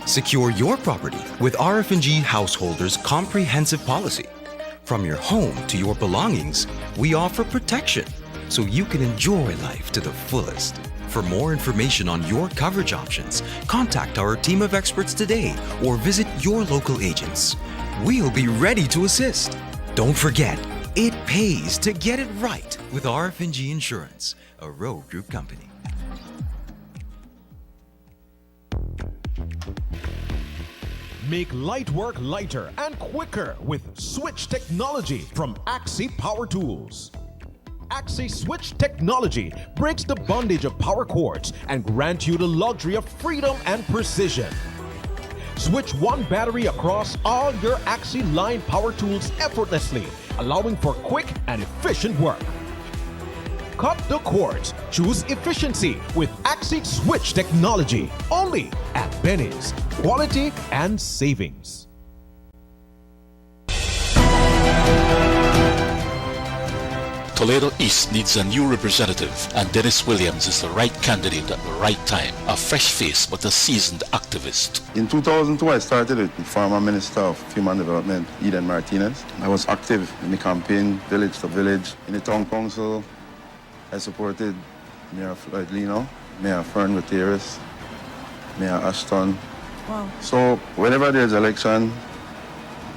Secure your property with RF&G Householders Comprehensive Policy. From your home to your belongings, we offer protection so you can enjoy life to the fullest. For more information on your coverage options, contact our team of experts today or visit your local agents. We'll be ready to assist. Don't forget, it pays to get it right with RF&G Insurance, a Rowe Group company. Make light work lighter and quicker with Switch technology from Axie Power Tools. Axis Switch technology breaks the bondage of power cords and grants you the luxury of freedom and precision. Switch one battery across all your Axis line power tools effortlessly, allowing for quick and efficient work. Cut the cords. Choose efficiency with Axis Switch technology. Only at Benny's. Quality and savings. Toledo East needs a new representative, and Dennis Williams is the right candidate at the right time. A fresh face, but a seasoned activist. In 2002, I started with the former Minister of Human Development, Eden Martinez. I was active in the campaign, village to village. In the town council, I supported Mayor Floyd Lino, Mayor Fern Gutierrez, Mayor Ashton. Wow. So whenever there's election,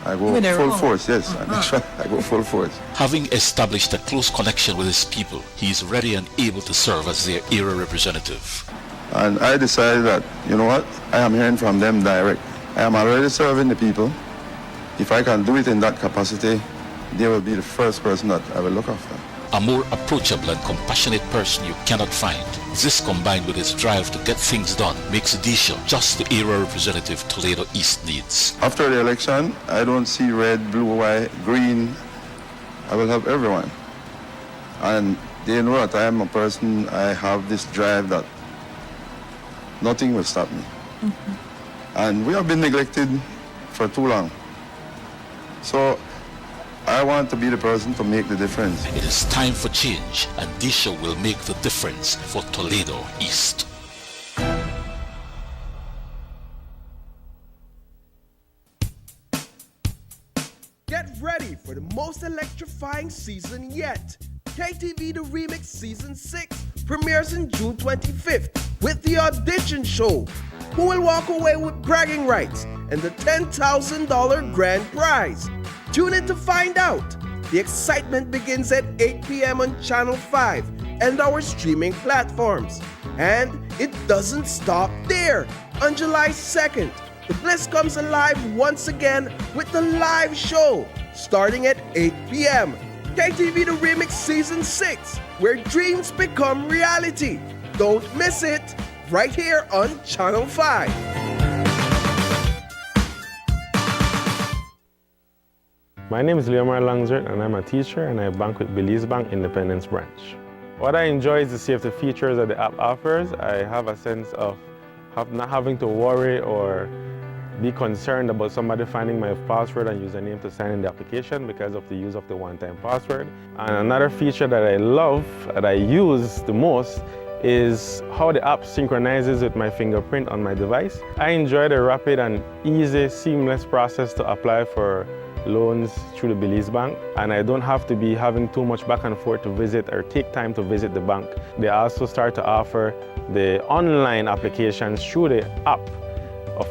I go full force, yes. I go full force. Having established a close connection with his people, he is ready and able to serve as their area representative. And I decided that, you know what, I am hearing from them direct. I am already serving the people. If I can do it in that capacity, they will be the first person that I will look after. A more approachable and compassionate person you cannot find. This, combined with his drive to get things done, makes Disha just the area representative Toledo East needs. After the election, I don't see red, blue, white, green. I will help everyone. And they know that I am a person, I have this drive that nothing will stop me. Mm-hmm. And we have been neglected for too long. So I want to be the person to make the difference. It is time for change, and Disha will make the difference for Toledo East. Get ready for the most electrifying season yet. KTV The Remix Season 6 premieres on June 25th with the audition show. Who will walk away with bragging rights and the $10,000 grand prize? Tune in to find out. The excitement begins at 8 p.m. on Channel 5 and our streaming platforms. And it doesn't stop there. On July 2nd, the bliss comes alive once again with the live show starting at 8 p.m. KTV The Remix Season 6, where dreams become reality. Don't miss it, right here on Channel 5. My name is Leomar Langsert, and I'm a teacher, and I bank with Belize Bank Independence Branch. What I enjoy is to see if the features that the app offers. I have a sense of not having to worry or be concerned about somebody finding my password and username to sign in the application because of the use of the one-time password. And another feature that I love, that I use the most, is how the app synchronizes with my fingerprint on my device. I enjoy the rapid and easy, seamless process to apply for loans through the Belize Bank, and I don't have to be having too much back and forth to visit or take time to visit the bank. They also start to offer the online applications through the app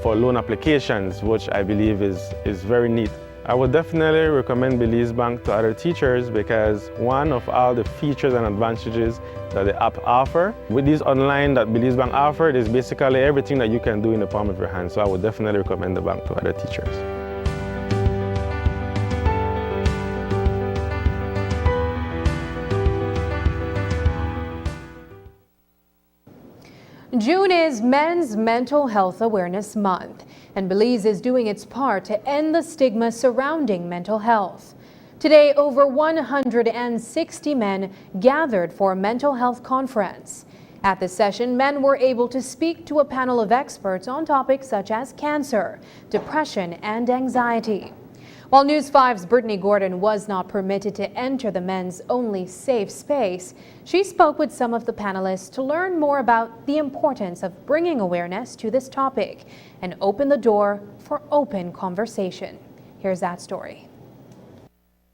for loan applications, which I believe is very neat. I would definitely recommend Belize Bank to other teachers because one of all the features and advantages that the app offer, with these online that Belize Bank offered, is basically everything that you can do in the palm of your hand. So I would definitely recommend the bank to other teachers. June is Men's Mental Health Awareness Month, and Belize is doing its part to end the stigma surrounding mental health. Today, over 160 men gathered for a mental health conference. At the session, men were able to speak to a panel of experts on topics such as cancer, depression, and anxiety. While News 5's Brittany Gordon was not permitted to enter the men's only safe space, she spoke with some of the panelists to learn more about the importance of bringing awareness to this topic and open the door for open conversation. Here's that story.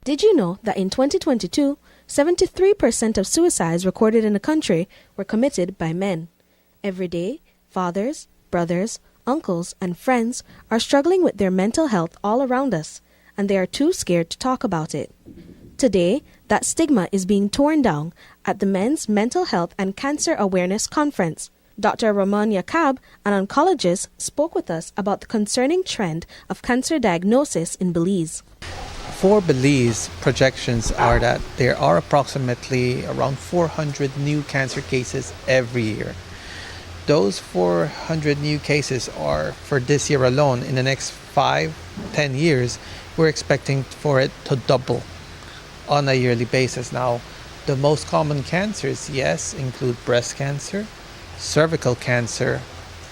Did you know that in 2022, 73% of suicides recorded in the country were committed by men? Every day, fathers, brothers, uncles, and friends are struggling with their mental health all around us, and they are too scared to talk about it. Today, that stigma is being torn down at the Men's Mental Health and Cancer Awareness Conference. Dr. Ramon Yakab, an oncologist, spoke with us about the concerning trend of cancer diagnosis in Belize. For Belize, projections are that there are approximately around 400 new cancer cases every year. Those 400 new cases are for this year alone. In the next 5-10 years, we're expecting for it to double on a yearly basis. Now, the most common cancers, yes, include breast cancer, cervical cancer,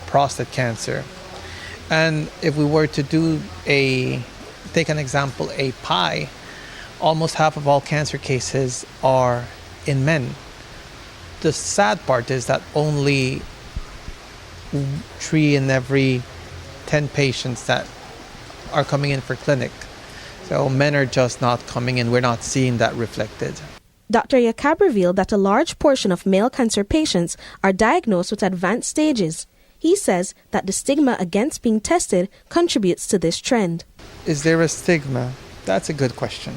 prostate cancer. And if we were to take an example, a pie, almost half of all cancer cases are in men. The sad part is that only 3 in every 10 patients that are coming in for clinic. So men are just not coming in. We're not seeing that reflected. Dr. Yakab revealed that a large portion of male cancer patients are diagnosed with advanced stages. He says that the stigma against being tested contributes to this trend. Is there a stigma? That's a good question.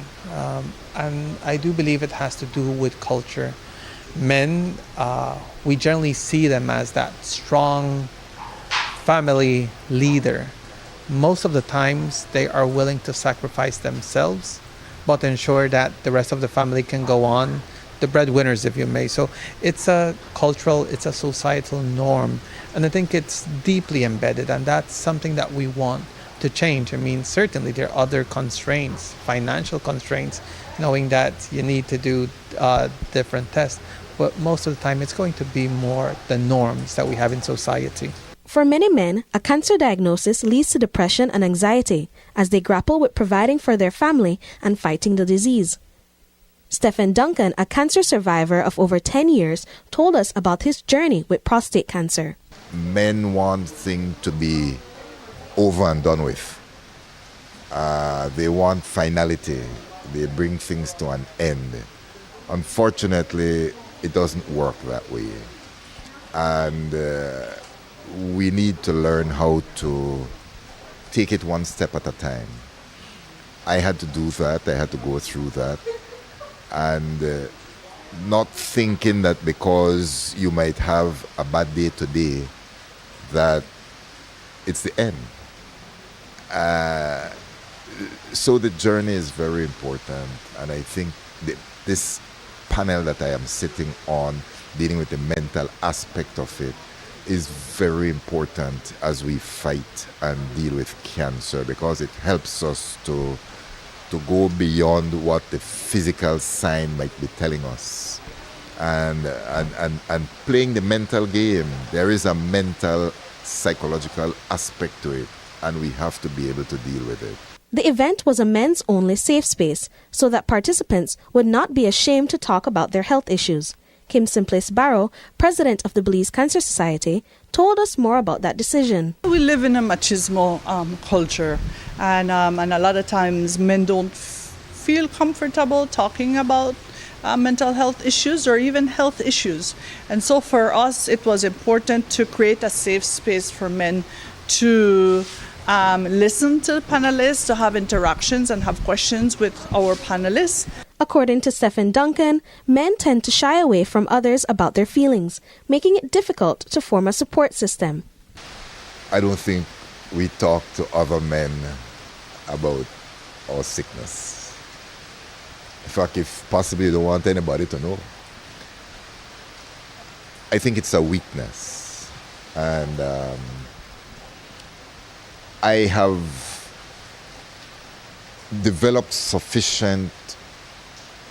And I do believe it has to do with culture. Men, we generally see them as that strong family leader. Most of the times they are willing to sacrifice themselves, but ensure that the rest of the family can go on, the breadwinners, if you may. So it's a cultural, it's a societal norm. And I think it's deeply embedded, and that's something that we want to change. I mean, certainly there are other constraints, financial constraints, knowing that you need to do different tests. But most of the time, it's going to be more the norms that we have in society. For many men, a cancer diagnosis leads to depression and anxiety as they grapple with providing for their family and fighting the disease. Stephen Duncan, a cancer survivor of over 10 years, told us about his journey with prostate cancer. Men want things to be over and done with. They want finality. They bring things to an end. Unfortunately, it doesn't work that way. And we need to learn how to take it one step at a time. I had to do that. I had to go through that. And not thinking that because you might have a bad day today, that it's the end. So the journey is very important, and I think this panel that I am sitting on, dealing with the mental aspect of it, is very important as we fight and deal with cancer, because it helps us to go beyond what the physical sign might be telling us. And playing the mental game, there is a mental, psychological aspect to it, and we have to be able to deal with it. The event was a men's-only safe space so that participants would not be ashamed to talk about their health issues. Kim Simplice Barrow, president of the Belize Cancer Society, told us more about that decision. We live in a machismo culture, and a lot of times men don't feel comfortable talking about mental health issues or even health issues. And so for us, it was important to create a safe space for men to listen to panelists, to have interactions and have questions with our panelists. According to Stephen Duncan, men tend to shy away from others about their feelings, making it difficult to form a support system. I don't think we talk to other men about our sickness. In fact, if possibly you don't want anybody to know. I think it's a weakness. And I have developed sufficient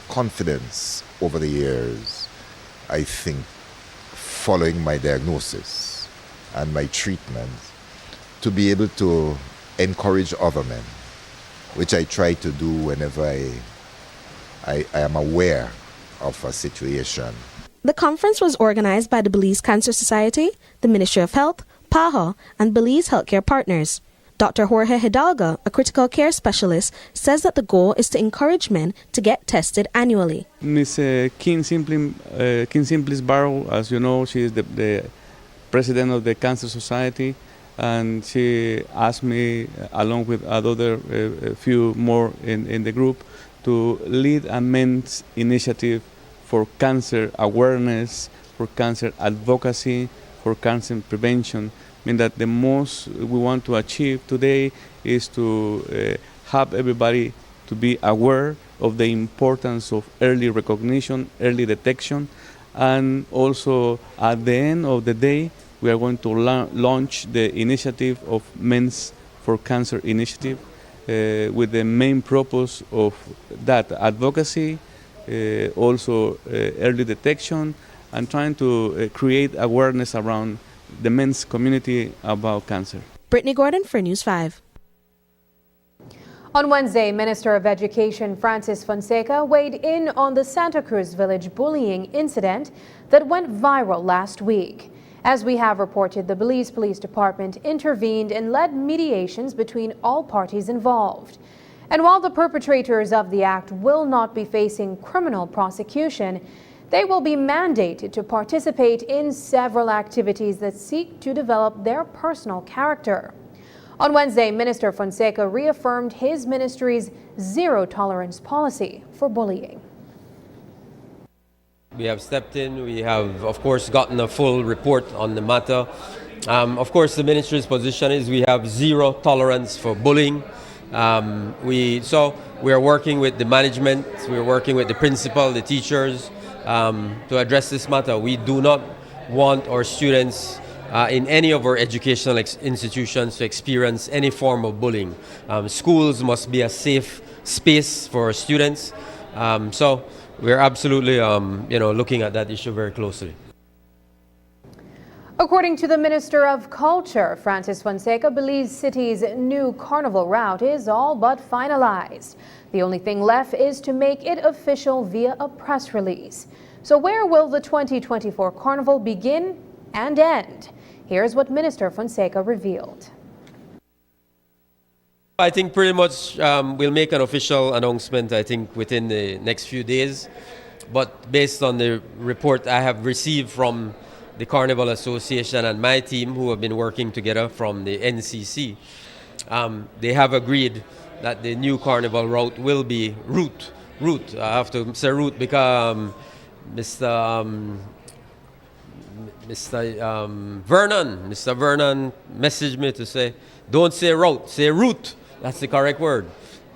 confidence over the years, I think, following my diagnosis and my treatment, to be able to encourage other men, which I try to do whenever I am aware of a situation. The conference was organized by the Belize Cancer Society, the Ministry of Health, PAHO, and Belize Healthcare Partners. Dr. Jorge Hidalgo, a critical care specialist, says that the goal is to encourage men to get tested annually. Ms. Kim Simplice Barrow, as you know, she is the president of the Cancer Society, and she asked me, along with other few more in the group, to lead a men's initiative for cancer awareness, for cancer advocacy, for cancer prevention. I mean that the most we want to achieve today is to have everybody to be aware of the importance of early recognition, early detection, and also at the end of the day, we are going to launch the initiative of Men's for Cancer initiative with the main purpose of that advocacy, also early detection, and trying to create awareness around the men's community about cancer. Brittany Gordon for News 5. On Wednesday, Minister of Education Francis Fonseca weighed in on the Santa Cruz Village bullying incident that went viral last week. As we have reported, the Belize Police Department intervened and led mediations between all parties involved. And while the perpetrators of the act will not be facing criminal prosecution, they will be mandated to participate in several activities that seek to develop their personal character. On Wednesday, Minister Fonseca reaffirmed his ministry's zero-tolerance policy for bullying. We have stepped in. We have, of course, gotten a full report on the matter. Of course, the ministry's position is we have zero tolerance for bullying. So we are working with the management, we are working with the principal, the teachers, to address this matter. We do not want our students in any of our educational institutions to experience any form of bullying. Schools must be a safe space for our students. So we're absolutely looking at that issue very closely. According to the Minister of Culture, Francis Fonseca, Belize City's new Carnival route is all but finalized. The only thing left is to make it official via a press release. So where will the 2024 Carnival begin and end? Here's what Minister Fonseca revealed. I think pretty much we'll make an official announcement, I think, within the next few days. But based on the report I have received from the Carnival Association and my team, who have been working together from the NCC, they have agreed that the new Carnival route will be route. I have to say route because Mr. Vernon messaged me to say, don't say route, say route. That's the correct word.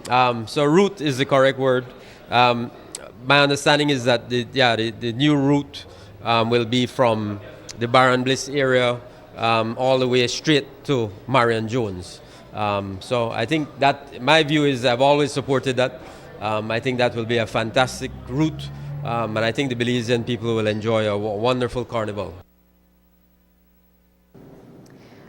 So route is the correct word. My understanding is that the new route will be from the Baron Bliss area all the way straight to Marion Jones. So I think that my view is I've always supported that. I think that will be a fantastic route, and I think the Belizean people will enjoy a wonderful carnival.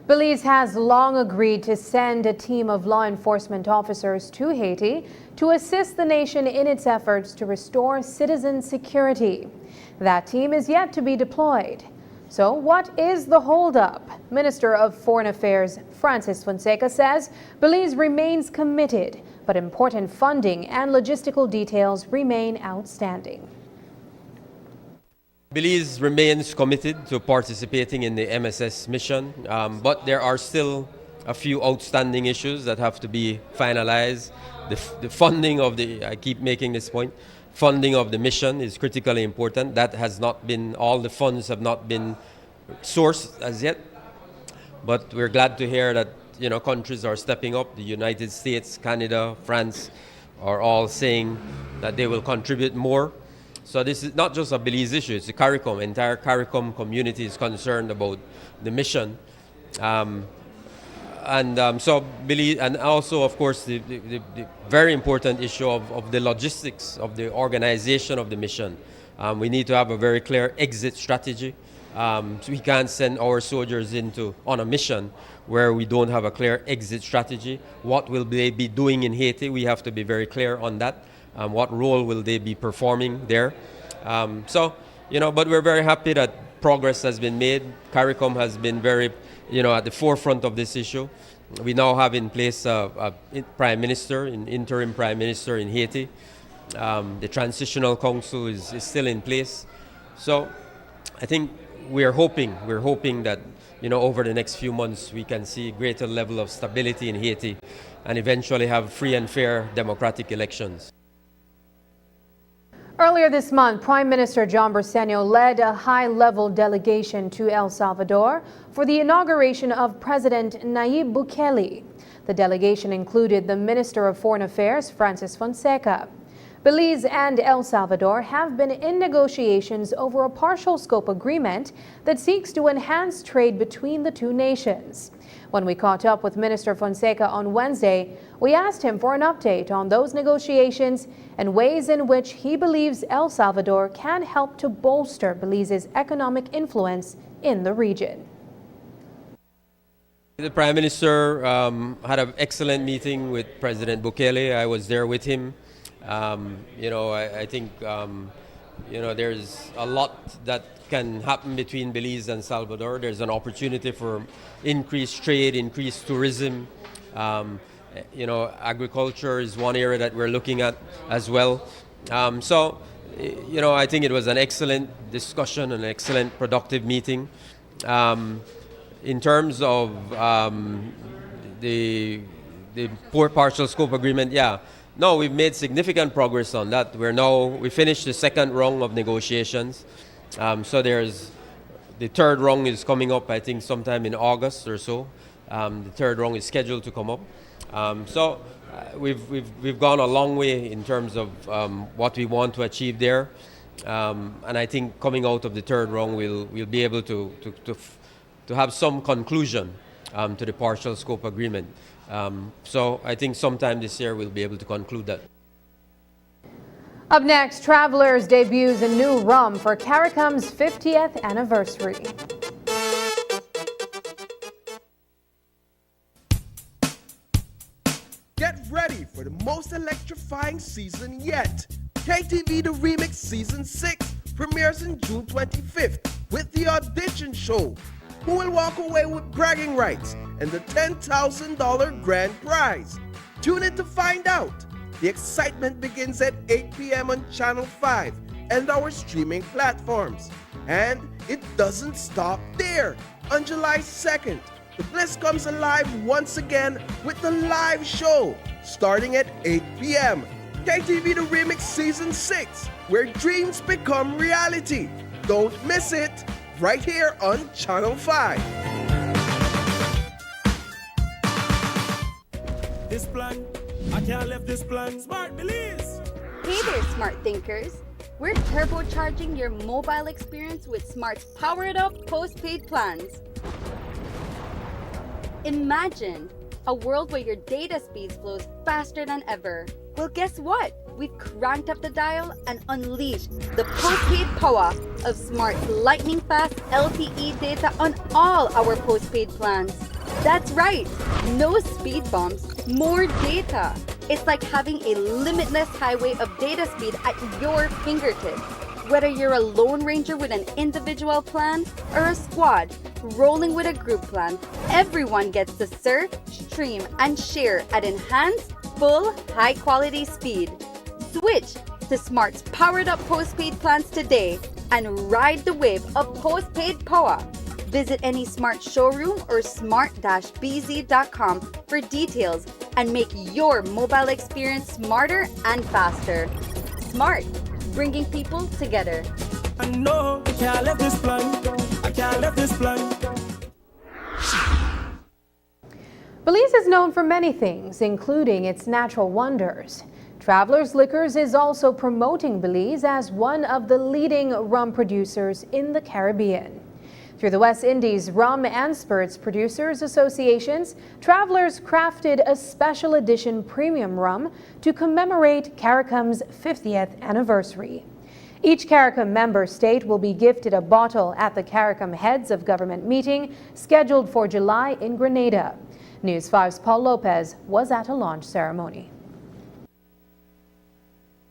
Belize has long agreed to send a team of law enforcement officers to Haiti to assist the nation in its efforts to restore citizen security. That team is yet to be deployed. So what is the holdup? Minister of Foreign Affairs Francis Fonseca says Belize remains committed, but important funding and logistical details remain outstanding. Belize remains committed to participating in the MSS mission, but there are still a few outstanding issues that have to be finalized. The funding of I keep making this point, funding of the mission is critically important. That has not been, all the funds have not been sourced as yet, but we're glad to hear that countries are stepping up. The United States, Canada, France are all saying that they will contribute more. So this is not just a Belize issue, it's the CARICOM. Entire CARICOM community is concerned about the mission. So Belize, and also of course the very important issue of the logistics of the organization of the mission. We need to have a very clear exit strategy. So we can't send our soldiers on a mission where we don't have a clear exit strategy. What will they be doing in Haiti? We have to be very clear on that. What role will they be performing there? But we're very happy that progress has been made. CARICOM has been very, at the forefront of this issue. We now have in place a prime minister, an interim prime minister in Haiti. The transitional council is still in place. So I think we're hoping that, over the next few months we can see greater level of stability in Haiti and eventually have free and fair democratic elections. Earlier this month, Prime Minister John Briceño led a high-level delegation to El Salvador for the inauguration of President Nayib Bukele. The delegation included the Minister of Foreign Affairs, Francis Fonseca. Belize and El Salvador have been in negotiations over a partial scope agreement that seeks to enhance trade between the two nations. When we caught up with Minister Fonseca on Wednesday, we asked him for an update on those negotiations and ways in which he believes El Salvador can help to bolster Belize's economic influence in the region. The Prime Minister had an excellent meeting with President Bukele. I was there with him. I think there's a lot that can happen between Belize and Salvador. There's an opportunity for increased trade, increased tourism. Agriculture is one area that we're looking at as well. I think it was an excellent discussion, an excellent productive meeting. In terms of the partial scope agreement, we've made significant progress on that. We finished the second round of negotiations. There's the third round is coming up, I think, sometime in August or so. The third round is scheduled to come up. We've gone a long way in terms of what we want to achieve there. And I think coming out of the third round, we'll be able to have some conclusion to the partial scope agreement. I think sometime this year we'll be able to conclude that. Up next, Travelers debuts a new rum for CARICOM's 50th anniversary. Get ready for the most electrifying season yet. KTV The Remix Season 6 premieres on June 25th with the audition show. Who will walk away with bragging rights and the $10,000 grand prize? Tune in to find out. The excitement begins at 8 p.m. on Channel 5 and our streaming platforms. And it doesn't stop there. On July 2nd, the bliss comes alive once again with the live show starting at 8 p.m. KTV The Remix Season 6, where dreams become reality. Don't miss it. Right here on Channel 5. This plan, I can't leave this plan. Smart Belize. Hey there, smart thinkers. We're turbocharging your mobile experience with Smart's powered up postpaid plans. Imagine a world where your data speeds flows faster than ever. Well, guess what? We've cranked up the dial and unleashed the postpaid power of Smart's lightning fast LTE data on all our postpaid plans. That's right, no speed bumps, more data. It's like having a limitless highway of data speed at your fingertips. Whether you're a Lone Ranger with an individual plan or a squad rolling with a group plan, everyone gets to surf, stream, and share at enhanced, full, high-quality speed. Switch to Smart's powered-up postpaid plans today and ride the wave of postpaid power. Visit any Smart showroom or smart-bz.com for details and make your mobile experience smarter and faster. Smart, bringing people together. I know I can't leave this plan. I can't leave this plan. Belize is known for many things, including its natural wonders. Travelers Liquors is also promoting Belize as one of the leading rum producers in the Caribbean. Through the West Indies Rum and Spirits Producers Associations, Travelers crafted a special edition premium rum to commemorate CARICOM's 50th anniversary. Each CARICOM member state will be gifted a bottle at the CARICOM Heads of Government meeting scheduled for July in Grenada. News 5's Paul Lopez was at a launch ceremony.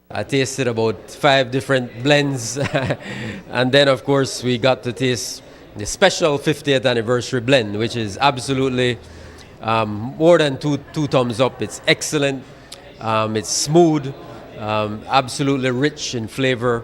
I tasted about 5 different blends and then of course we got to taste the special 50th anniversary blend, which is absolutely more than two thumbs up. It's excellent, it's smooth, absolutely rich in flavor.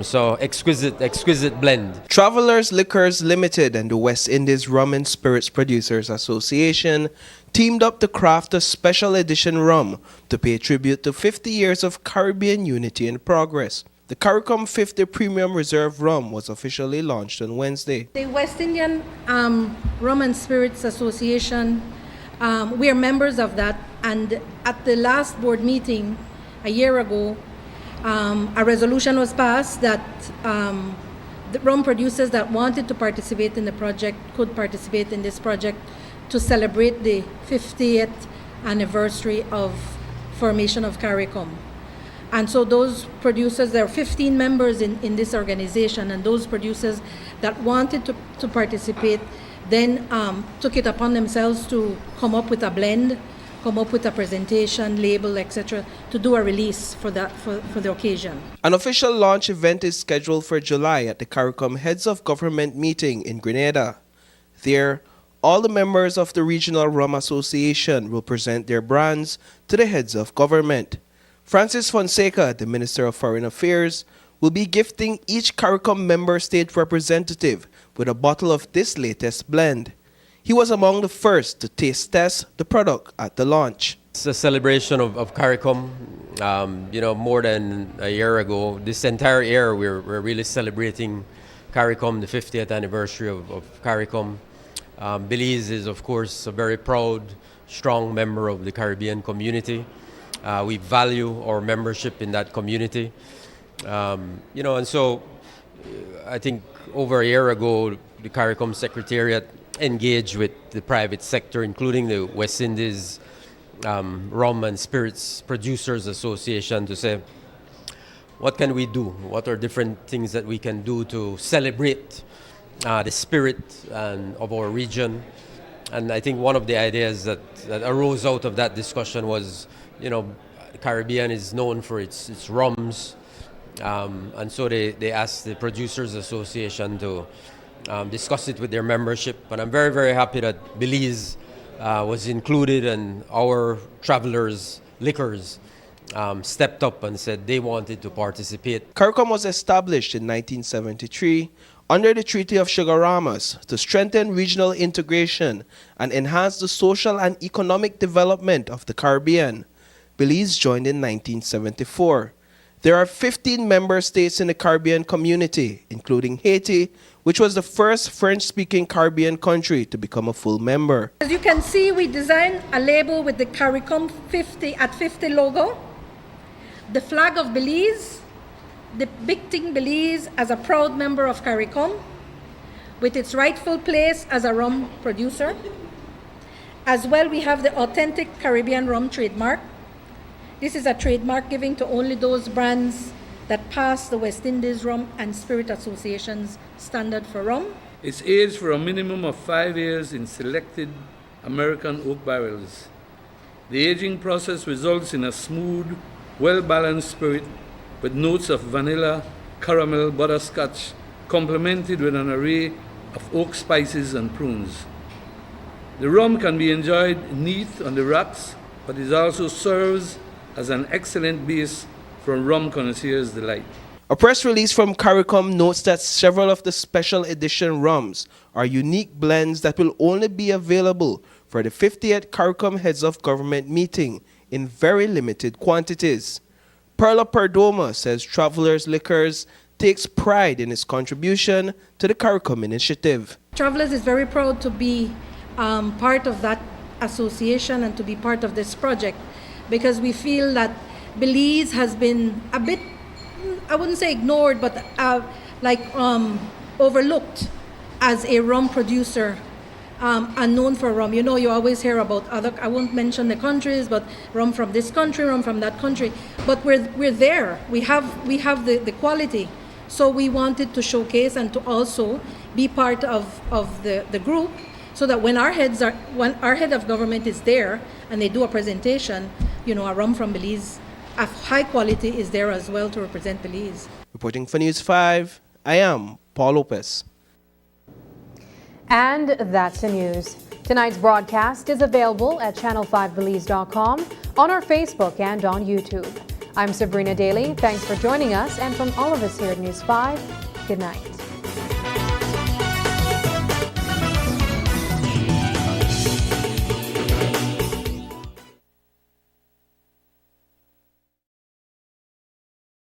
So exquisite blend. Travelers Liquors Limited and the West Indies Rum and Spirits Producers Association teamed up to craft a special edition rum to pay tribute to 50 years of Caribbean unity and progress. The CARICOM 50 Premium Reserve Rum was officially launched on Wednesday. The West Indian Rum and Spirits Association We are members of that, and at the last board meeting a year ago, a resolution was passed that the rum producers that wanted to participate in the project could participate in this project to celebrate the 50th anniversary of formation of CARICOM. And so those producers, there are 15 members in this organization, and those producers that wanted to participate then took it upon themselves to come up with a blend, come up with a presentation, label, etc., to do a release for the occasion. An official launch event is scheduled for July at the CARICOM Heads of Government meeting in Grenada. There, all the members of the Regional Rum Association will present their brands to the heads of government. Francis Fonseca, the Minister of Foreign Affairs, will be gifting each CARICOM member state representative with a bottle of this latest blend. He was among the first to taste test the product at the launch. It's a celebration of CARICOM. More than a year ago, this entire year we're really celebrating CARICOM, the 50th anniversary of CARICOM. Belize is, of course, a very proud, strong member of the Caribbean community. We value our membership in that community. And so I think over a year ago, the CARICOM Secretariat engaged with the private sector, including the West Indies Rum and Spirits Producers Association, to say, what can we do? What are different things that we can do to celebrate the spirit of our region? And I think one of the ideas that arose out of that discussion was, the Caribbean is known for its rums. And so they asked the Producers Association to discuss it with their membership. And I'm very, very happy that Belize was included, and our Travelers Liquors stepped up and said they wanted to participate. CARICOM was established in 1973 under the Treaty of Sugar-Ramas to strengthen regional integration and enhance the social and economic development of the Caribbean. Belize joined in 1974. There are 15 member states in the Caribbean community, including Haiti, which was the first French-speaking Caribbean country to become a full member. As you can see, we designed a label with the CARICOM 50 at 50 logo, the flag of Belize, depicting Belize as a proud member of CARICOM, with its rightful place as a rum producer. As well, we have the authentic Caribbean rum trademark. This is a trademark given to only those brands that pass the West Indies Rum and Spirit Association's standard for rum. It's aged for a minimum of 5 years in selected American oak barrels. The aging process results in a smooth, well-balanced spirit with notes of vanilla, caramel, butterscotch, complemented with an array of oak spices and prunes. The rum can be enjoyed neat on the rocks, but it also serves as an excellent base for rum connoisseurs' delight. A press release from CARICOM notes that several of the special edition rums are unique blends that will only be available for the 50th CARICOM Heads of Government meeting in very limited quantities. Perla Perdomo says Travelers Liquors takes pride in its contribution to the CARICOM initiative. Travelers is very proud to be part of that association and to be part of this project, because we feel that Belize has been a bit, I wouldn't say ignored, but overlooked as a rum producer and known for rum. You always hear about other, I won't mention the countries, but rum from this country, rum from that country. But we're there. We have the quality. So we wanted to showcase and to also be part of the group, so that when our head of government is there and they do a presentation, a rum from Belize of high quality is there as well to represent Belize. Reporting for News 5, I am Paul Lopez. And that's the news. Tonight's broadcast is available at channel5belize.com, on our Facebook and on YouTube. I'm Sabrina Daly. Thanks for joining us, and from all of us here at News 5, good night.